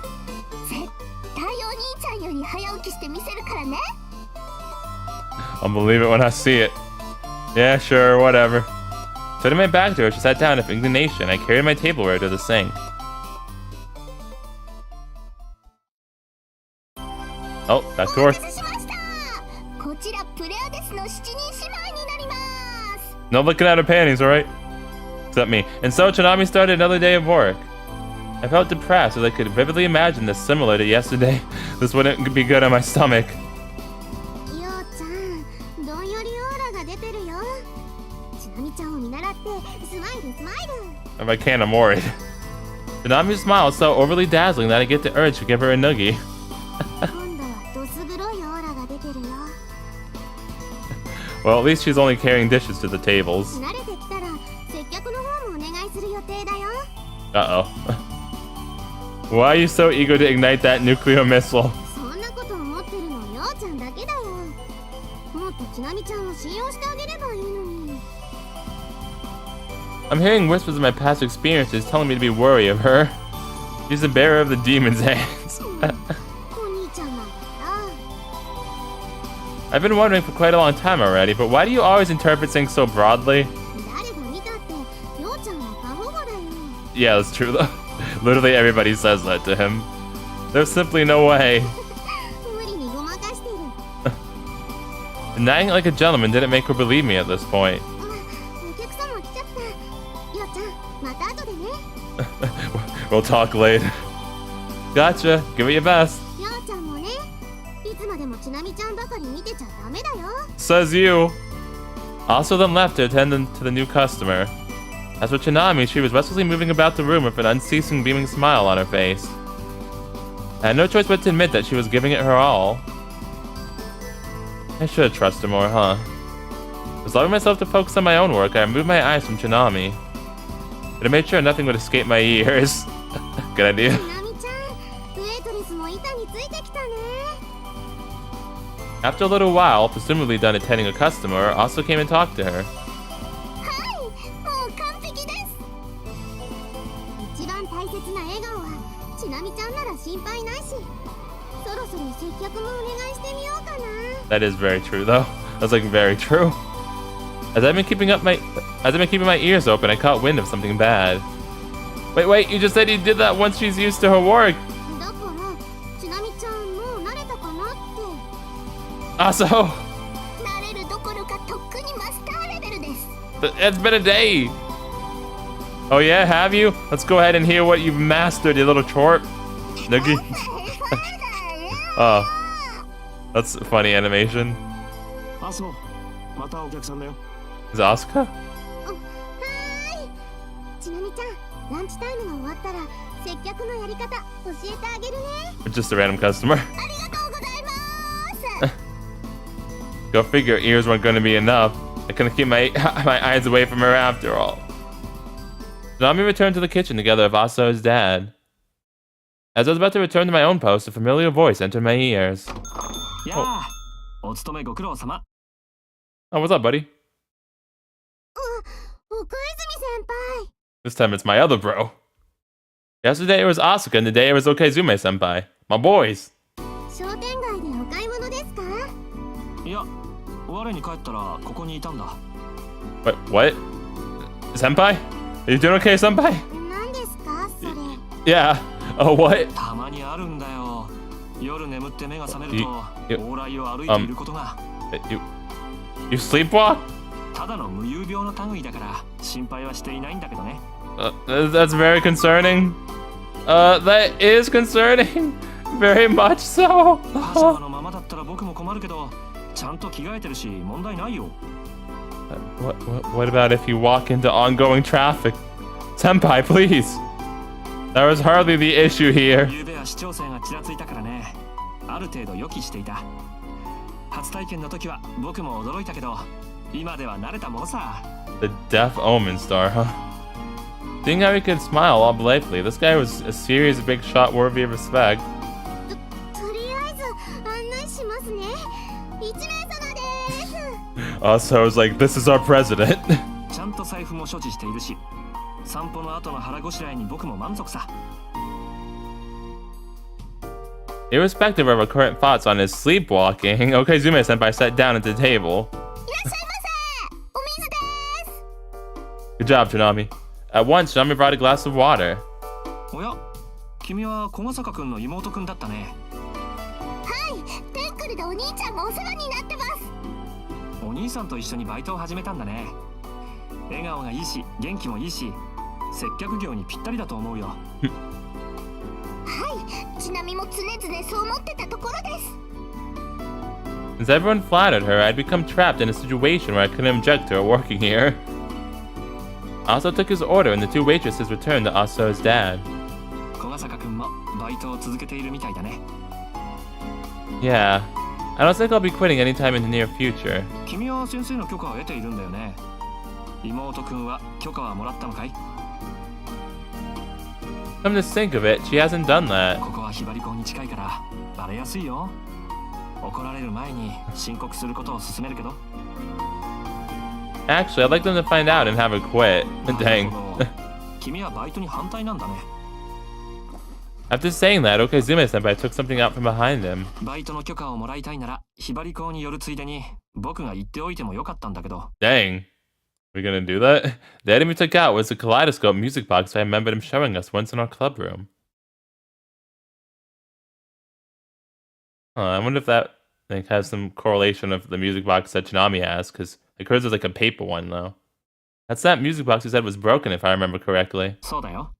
Speaker 3: 絶対お兄ちゃんより早起きしてみせるからね。
Speaker 1: I'll believe it when I see it. Yeah, sure, whatever. Turning my back to her, she sat down with indignation. I carried my tableware to the sink. Oh, back to
Speaker 3: お
Speaker 1: work.
Speaker 3: 待たせしました。こちらプレアデスの7人姉妹になります。
Speaker 1: No looking at her panties, alright? Except me. And so Chinami started another day of work. I felt depressed as I could vividly imagine this similar to yesterday. This wouldn't be good on my stomach.
Speaker 3: ようちゃん、どんよりオーラが出てるよ。ちなみちゃんを見習ってスマイルスマイル。
Speaker 1: If I can't, I'm worried. Chinami's smile is so overly dazzling that I get the urge to give her a noogie.
Speaker 3: 今度はどす黒いオーラが出てるよ。
Speaker 1: Well, at least she's only carrying dishes to the tables.
Speaker 3: 慣れてきたら接客の方もお願いする予定だよ。
Speaker 1: Uh-oh. Why are you so eager to ignite that nuclear missile?
Speaker 3: そんなこと思ってるのようちゃんだけだよ。もっとちなみちゃんを信用してあげればいいのに。
Speaker 1: I'm hearing whispers of my past experiences telling me to be wary of her. She's the bearer of the demon's hands.
Speaker 3: お兄ちゃんなんだから。
Speaker 1: I've been wondering for quite a long time already, but why do you always interpret things so broadly?
Speaker 3: 誰が見たってようちゃんは過保護だよ。
Speaker 1: Yeah, that's true though. Literally everybody says that to him. There's simply no way.
Speaker 3: 無理にごまかしてる。
Speaker 1: And acting like a gentleman didn't make her believe me at this point.
Speaker 3: お客様来ちゃった。ようちゃん、また後でね。
Speaker 1: We'll talk later. Gotcha. Give it your best.
Speaker 3: ようちゃんもね。いつまでもちなみちゃんばかり見てちゃダメだよ。
Speaker 1: Says you. Also then left to attend to the new customer. As for Chinami, she was restlessly moving about the room with an unceasing beaming smile on her face. I had no choice but to admit that she was giving it her all. I should have trusted more, huh? Resolving myself to focus on my own work, I removed my eyes from Chinami. But I made sure nothing would escape my ears. Good idea.
Speaker 3: ちなみちゃん、ウェイトレスも板についてきたね。
Speaker 1: After a little while, presumably done attending a customer, also came and talked to her.
Speaker 3: はい、もう完璧です。一番大切な笑顔はちなみちゃんなら心配ないし、そろそろ接客もお願いしてみようかな。
Speaker 1: That is very true, though. That's like very true. As I've been keeping my ears open, I caught wind of something bad. Wait, you just said you did that once she's used to her work.
Speaker 3: だからちなみちゃんもう慣れたかなって。
Speaker 1: Also,
Speaker 3: 慣れるどころかとっくにマスターレベルです。
Speaker 1: it's been a day. Oh yeah, have you? Let's go ahead and hear what you've mastered, you little chorp. Noogie. Oh, that's funny animation.
Speaker 2: あ、そう。またお客さんだよ。
Speaker 1: Is it Asuka?
Speaker 3: はーい。ちなみちゃん、ランチタイムが終わったら接客のやり方教えてあげるね。
Speaker 1: Or just a random customer?
Speaker 3: ありがとうございます。
Speaker 1: Go figure, ears weren't going to be enough. I couldn't keep my eyes away from her after all. Nami returned to the kitchen together with Aso's dad. As I was about to return to my own post, a familiar voice entered my ears.
Speaker 2: やあ、お勤めご苦労様。
Speaker 1: Oh, what's up, buddy?
Speaker 3: 奥泉先輩。
Speaker 1: This time it's my other bro. Yesterday it was Asuka, and today it was Okezume-senpai. My boys.
Speaker 3: 商店街でお買い物ですか？
Speaker 2: いや、我に帰ったらここにいたんだ。
Speaker 1: Wait, what? Senpai? Are you doing okay, senpai?
Speaker 3: 何ですかそれ？
Speaker 1: Yeah. Oh, what?
Speaker 2: たまにあるんだよ。夜眠って目が覚めると、
Speaker 1: い
Speaker 2: 往来を歩いていることが。
Speaker 1: You sleepwalk?
Speaker 2: ただの無遊病の類だから心配はしていないんだけどね。
Speaker 1: That's very concerning. That is concerning. Very much so.
Speaker 2: パジャマのままだったら僕も困るけど、ちゃんと着替えてるし問題ないよ。
Speaker 1: What about if you walk into ongoing traffic? Senpai, please. That was hardly the issue here.
Speaker 2: 昨夜は視聴生がちらついたからね。ある程度予期していた。初体験の時は僕も驚いたけど、今では慣れたものさ。
Speaker 1: The Deaf Omen star, huh? Seeing how he could smile all blithely, this guy was a serious big shot worthy of respect.
Speaker 3: とりあえず案内しますね。1名様です。
Speaker 1: Also, I was like, this is our president.
Speaker 2: ちゃんと財布も所持しているし、散歩の後の腹ごしらえに僕も満足さ。
Speaker 1: Irrespective of our current thoughts on his sleepwalking, Okezume-senpai sat down at the table.
Speaker 3: いらっしゃいませ。お水です。
Speaker 1: Good job, Chinami. At once, Chinami brought a glass of water.
Speaker 2: おや、君は小笠坂くんの妹くんだったね。
Speaker 3: はい、テンクルでお兄ちゃんもお世話になってます。
Speaker 2: 兄さんと一緒にバイトを始めたんだね。笑顔がいいし元気もいいし、接客業にぴったりだと思うよ。
Speaker 3: はい、ちなみも常々そう思ってたところです。
Speaker 1: Since everyone flattered her, I'd become trapped in a situation where I couldn't object to her working here. Aso took his order and the two waitresses returned to Aso's dad.
Speaker 2: 小笠原くんもバイトを続けているみたいだね。
Speaker 1: Yeah, I don't think I'll be quitting anytime in the near future.
Speaker 2: 君は先生の許可を得ているんだよね。妹くんは許可はもらったのかい？
Speaker 1: Come to think of it, she hasn't done that.
Speaker 2: ここはヒバリ校に近いからバレやすいよ。怒られる前に申告することを勧めるけど。
Speaker 1: Actually, I'd like them to find out and have her quit. Dang.
Speaker 2: 君はバイトに反対なんだね。
Speaker 1: After saying that, Okazume-senpai took something out from behind him.
Speaker 2: バイトの許可をもらいたいならヒバリ校に寄るついでに僕が言っておいてもよかったんだけど。
Speaker 1: Dang. We're gonna do that? The item he took out was a kaleidoscope music box I remembered him showing us once in our club room. I wonder if that has some correlation of the music box that Chinami has, because hers is like a paper one, though. That's that music box you said was broken, if I remember correctly.
Speaker 2: そうだよ。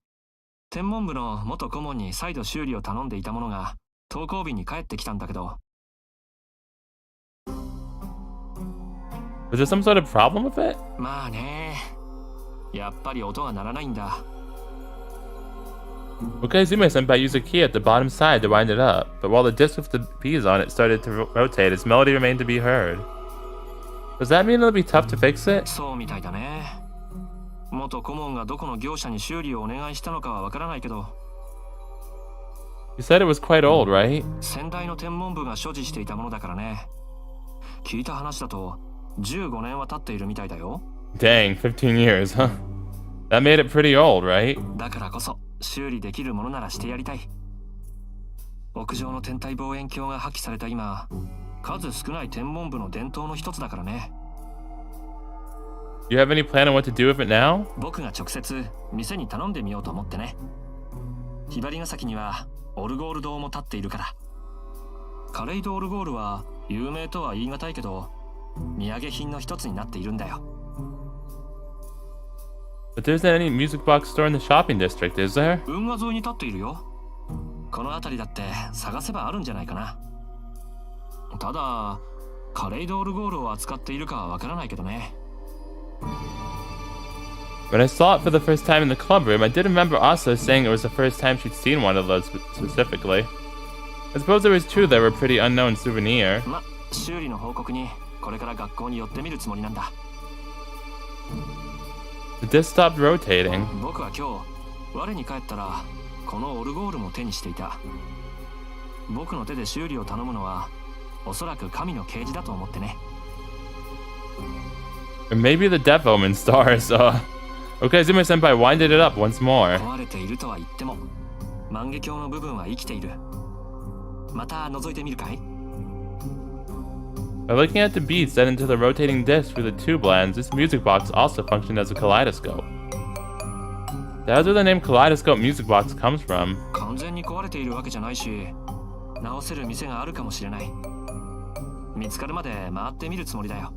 Speaker 2: 天文部の元顧問に再度修理を頼んでいたものが登校日に帰ってきたんだけど。
Speaker 1: Was there some sort of problem with it?
Speaker 2: まあね。やっぱり音が鳴らないんだ。
Speaker 1: Okazume-senpai used a key at the bottom side to wind it up, but while the disc with the bees on it started to rotate, its melody remained to be heard. Does that mean it'll be tough to fix it?
Speaker 2: そうみたいだね。元顧問がどこの業者に修理をお願いしたのかはわからないけど。
Speaker 1: You said it was quite old, right?
Speaker 2: 先代の天文部が所持していたものだからね。聞いた話だと15年は経っているみたいだよ。
Speaker 1: Dang, 15 years, huh? That made it pretty old, right?
Speaker 2: だからこそ修理できるものならしてやりたい。屋上の天体望遠鏡が破棄された今、数少ない天文部の伝統の一つだからね。
Speaker 1: You have any plan on what to do with it now?
Speaker 2: 僕が直接店に頼んでみようと思ってね。ヒバリガ崎にはオルゴール堂も建っているから。カレイドオルゴールは有名とは言い難いけど、土産品の一つになっているんだよ。
Speaker 1: But there isn't any music box store in the shopping district, is there?
Speaker 2: 運河沿いに立っているよ。この辺りだって探せばあるんじゃないかな。ただ、カレイドオルゴールを扱っているかはわからないけどね。
Speaker 1: When I saw it for the first time in the club room, I did remember Asa saying it was the first time she'd seen one of those specifically. I suppose it was true they were a pretty unknown souvenir.
Speaker 2: ま、修理の報告にこれから学校に寄ってみるつもりなんだ。
Speaker 1: The disc stopped rotating.
Speaker 2: 僕は今日、我に帰ったらこのオルゴールも手にしていた。僕の手で修理を頼むのはおそらく神の啓示だと思ってね。
Speaker 1: Or maybe the Death Omen star, so... Okazume-senpai winded it up once more.
Speaker 2: 壊れているとは言っても万華鏡の部分は生きている。また覗いてみるかい？
Speaker 1: By looking at the beads set into the rotating disc through the tube lands, this music box also functioned as a kaleidoscope. That's where the name Kaleidoscope Music Box comes from.
Speaker 2: 完全に壊れているわけじゃないし、直せる店があるかもしれない。見つかるまで回ってみるつもりだよ。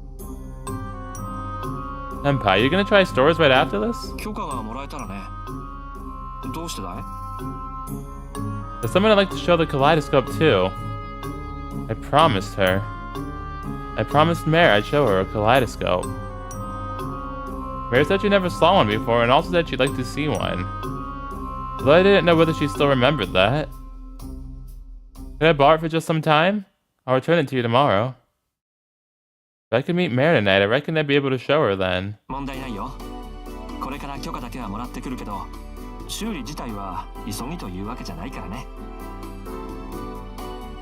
Speaker 1: Senpai, you gonna try stores right after this?
Speaker 2: 許可がもらえたらね。どうしてだい？
Speaker 1: There's someone I'd like to show the kaleidoscope to. I promised her. I promised Mare I'd show her a kaleidoscope. Mare said she never saw one before and also said she'd like to see one. Although I didn't know whether she still remembered that. Can I borrow it for just some time? I'll return it to you tomorrow. If I could meet Mare tonight, I reckon I'd be able to show her then.
Speaker 2: 問題ないよ。これから許可だけはもらってくるけど、修理自体は急ぎというわけじゃないからね。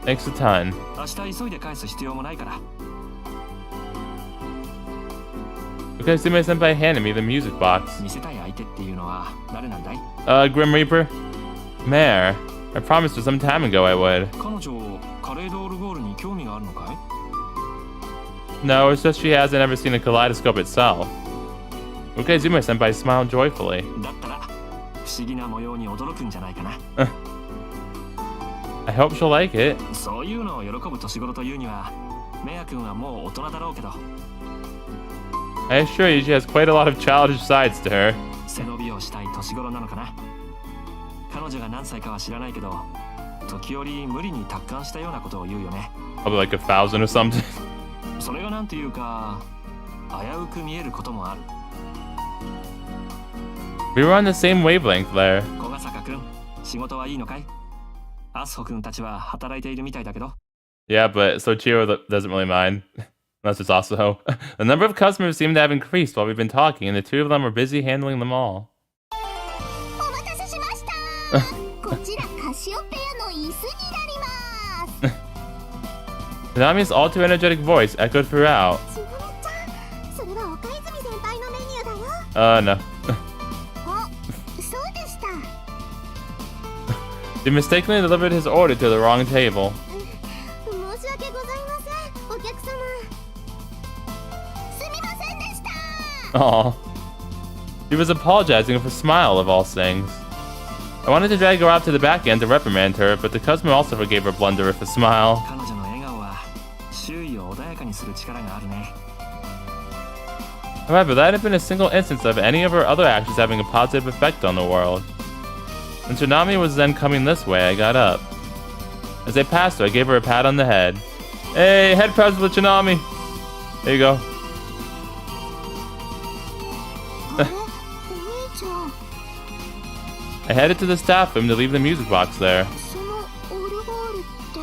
Speaker 1: Thanks a ton.
Speaker 2: 明日急いで返す必要もないから。
Speaker 1: Okazume-senpai handed me the music box.
Speaker 2: 見せたい相手っていうのは誰なんだい？
Speaker 1: Grim Reaper? Mare. I promised her some time ago I would.
Speaker 2: 彼女、カレードオルゴールに興味があるのかい？
Speaker 1: No, it's just she hasn't ever seen a kaleidoscope itself. Okazume-senpai smiled joyfully.
Speaker 2: だったら不思議な模様に驚くんじゃないかな。
Speaker 1: I hope she'll like it.
Speaker 2: そういうのを喜ぶ年頃というにはメア君はもう大人だろうけど
Speaker 1: I assure you, she has quite a lot of childish sides to her.
Speaker 2: 背伸びをしたい年頃なのかな。彼女が何歳かは知らないけど時折無理に達観したようなことを言うよね。
Speaker 1: Probably like 1,000 or something.
Speaker 2: それがなんていうか危うく見えることもある。
Speaker 1: We were on the same wavelength there.
Speaker 2: 小笠坂君、仕事はいいのかい？アスホ君たちは働いているみたいだけど。
Speaker 1: Yeah, but Soichiro doesn't really mind. Unless it's Asuho. The number of customers seem to have increased while we've been talking, and the two of them are busy handling them all.
Speaker 3: お待たせしました。こちらカシオペアの椅子になります。
Speaker 1: Chinami's all too energetic voice echoed throughout.
Speaker 3: ちなみちゃん、それは岡泉先輩のメニューだよ。
Speaker 1: No.
Speaker 3: あ、そうでした。
Speaker 1: He mistakenly delivered his order to the wrong table.
Speaker 3: 申し訳ございません、お客様。すみませんでした。
Speaker 1: Aw. He was apologizing with a smile of all things. I wanted to drag her out to the back end to reprimand her, but the customer also forgave her blunder with a smile.
Speaker 2: 彼女の笑顔は周囲を穏やかにする力があるね。
Speaker 1: However, that had been a single instance of any of her other actions having a positive effect on the world. When Chinami was then coming this way, I got up. As I passed her, I gave her a pat on the head. Hey, head pats with Chinami! There you go.
Speaker 3: あれ、お兄ちゃん。
Speaker 1: I headed to the staff room to leave the music box there.
Speaker 3: そのオルゴールって。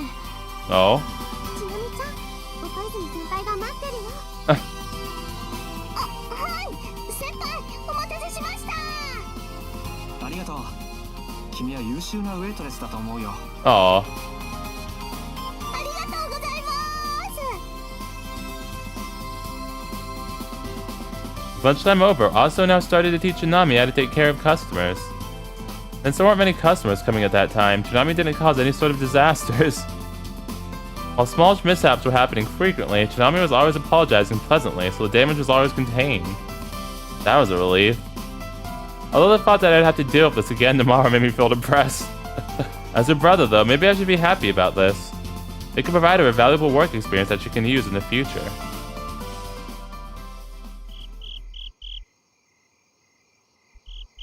Speaker 1: Oh?
Speaker 3: ちなみちゃん、岡泉先輩が待ってるよ。はい、先輩、お待たせしました。
Speaker 2: ありがとう。君は優秀なウェイトレスだと思うよ。
Speaker 1: Aw.
Speaker 3: ありがとうございます。
Speaker 1: Lunchtime over, Aso now started to teach Chinami how to take care of customers. Since there weren't many customers coming at that time, Chinami didn't cause any sort of disasters. While small mishaps were happening frequently, Chinami was always apologizing pleasantly, so the damage was always contained. That was a relief. Although the thought that I'd have to deal with this again tomorrow made me feel depressed. As her brother, though, maybe I should be happy about this. It could provide her a valuable work experience that she can use in the future.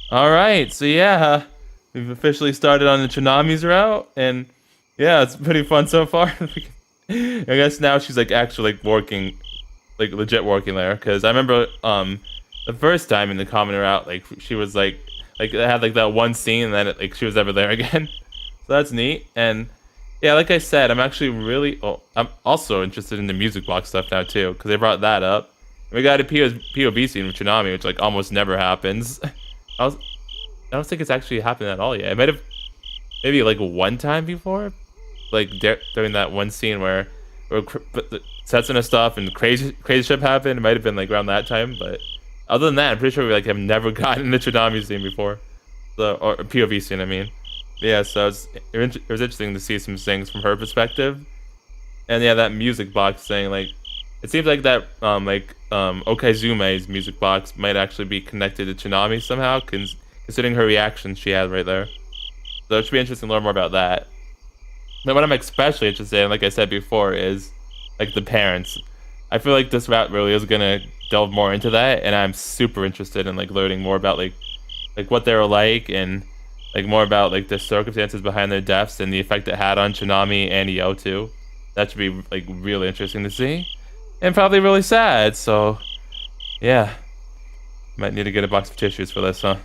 Speaker 1: Alright, so yeah, we've officially started on the Chinami's route, and yeah, it's pretty fun so far. I guess now she's like actually like working, like legit working there, because I remember the first time in the common route, like she was like it had like that one scene, and then like she was never there again. So that's neat. And yeah, like I said, I'm actually really I'm also interested in the music box stuff now too, because they brought that up. We got a POV scene with Chinami, which like almost never happens. I don't think it's actually happened at all yet. It might have maybe like one time before, like during that one scene where sets and stuff and crazy ship happened. It might have been like around that time, but other than that, I'm pretty sure we like have never gotten the Chinami scene before, or POV scene. I mean, yeah. So it was interesting to see some things from her perspective, and yeah, that music box thing. Like, it seems like that Okaizume's music box might actually be connected to Chinami somehow, considering her reaction she had right there. So it should be interesting to learn more about that. But what I'm especially interested in, like I said before, is like the parents. I feel like this route really is gonna delve more into that, and I'm super interested in like learning more about like what they were like, and like more about like the circumstances behind their deaths and the effect it had on Chinami and Io too. That should be like really interesting to see. And probably really sad, so yeah. Might need to get a box of tissues for this, huh?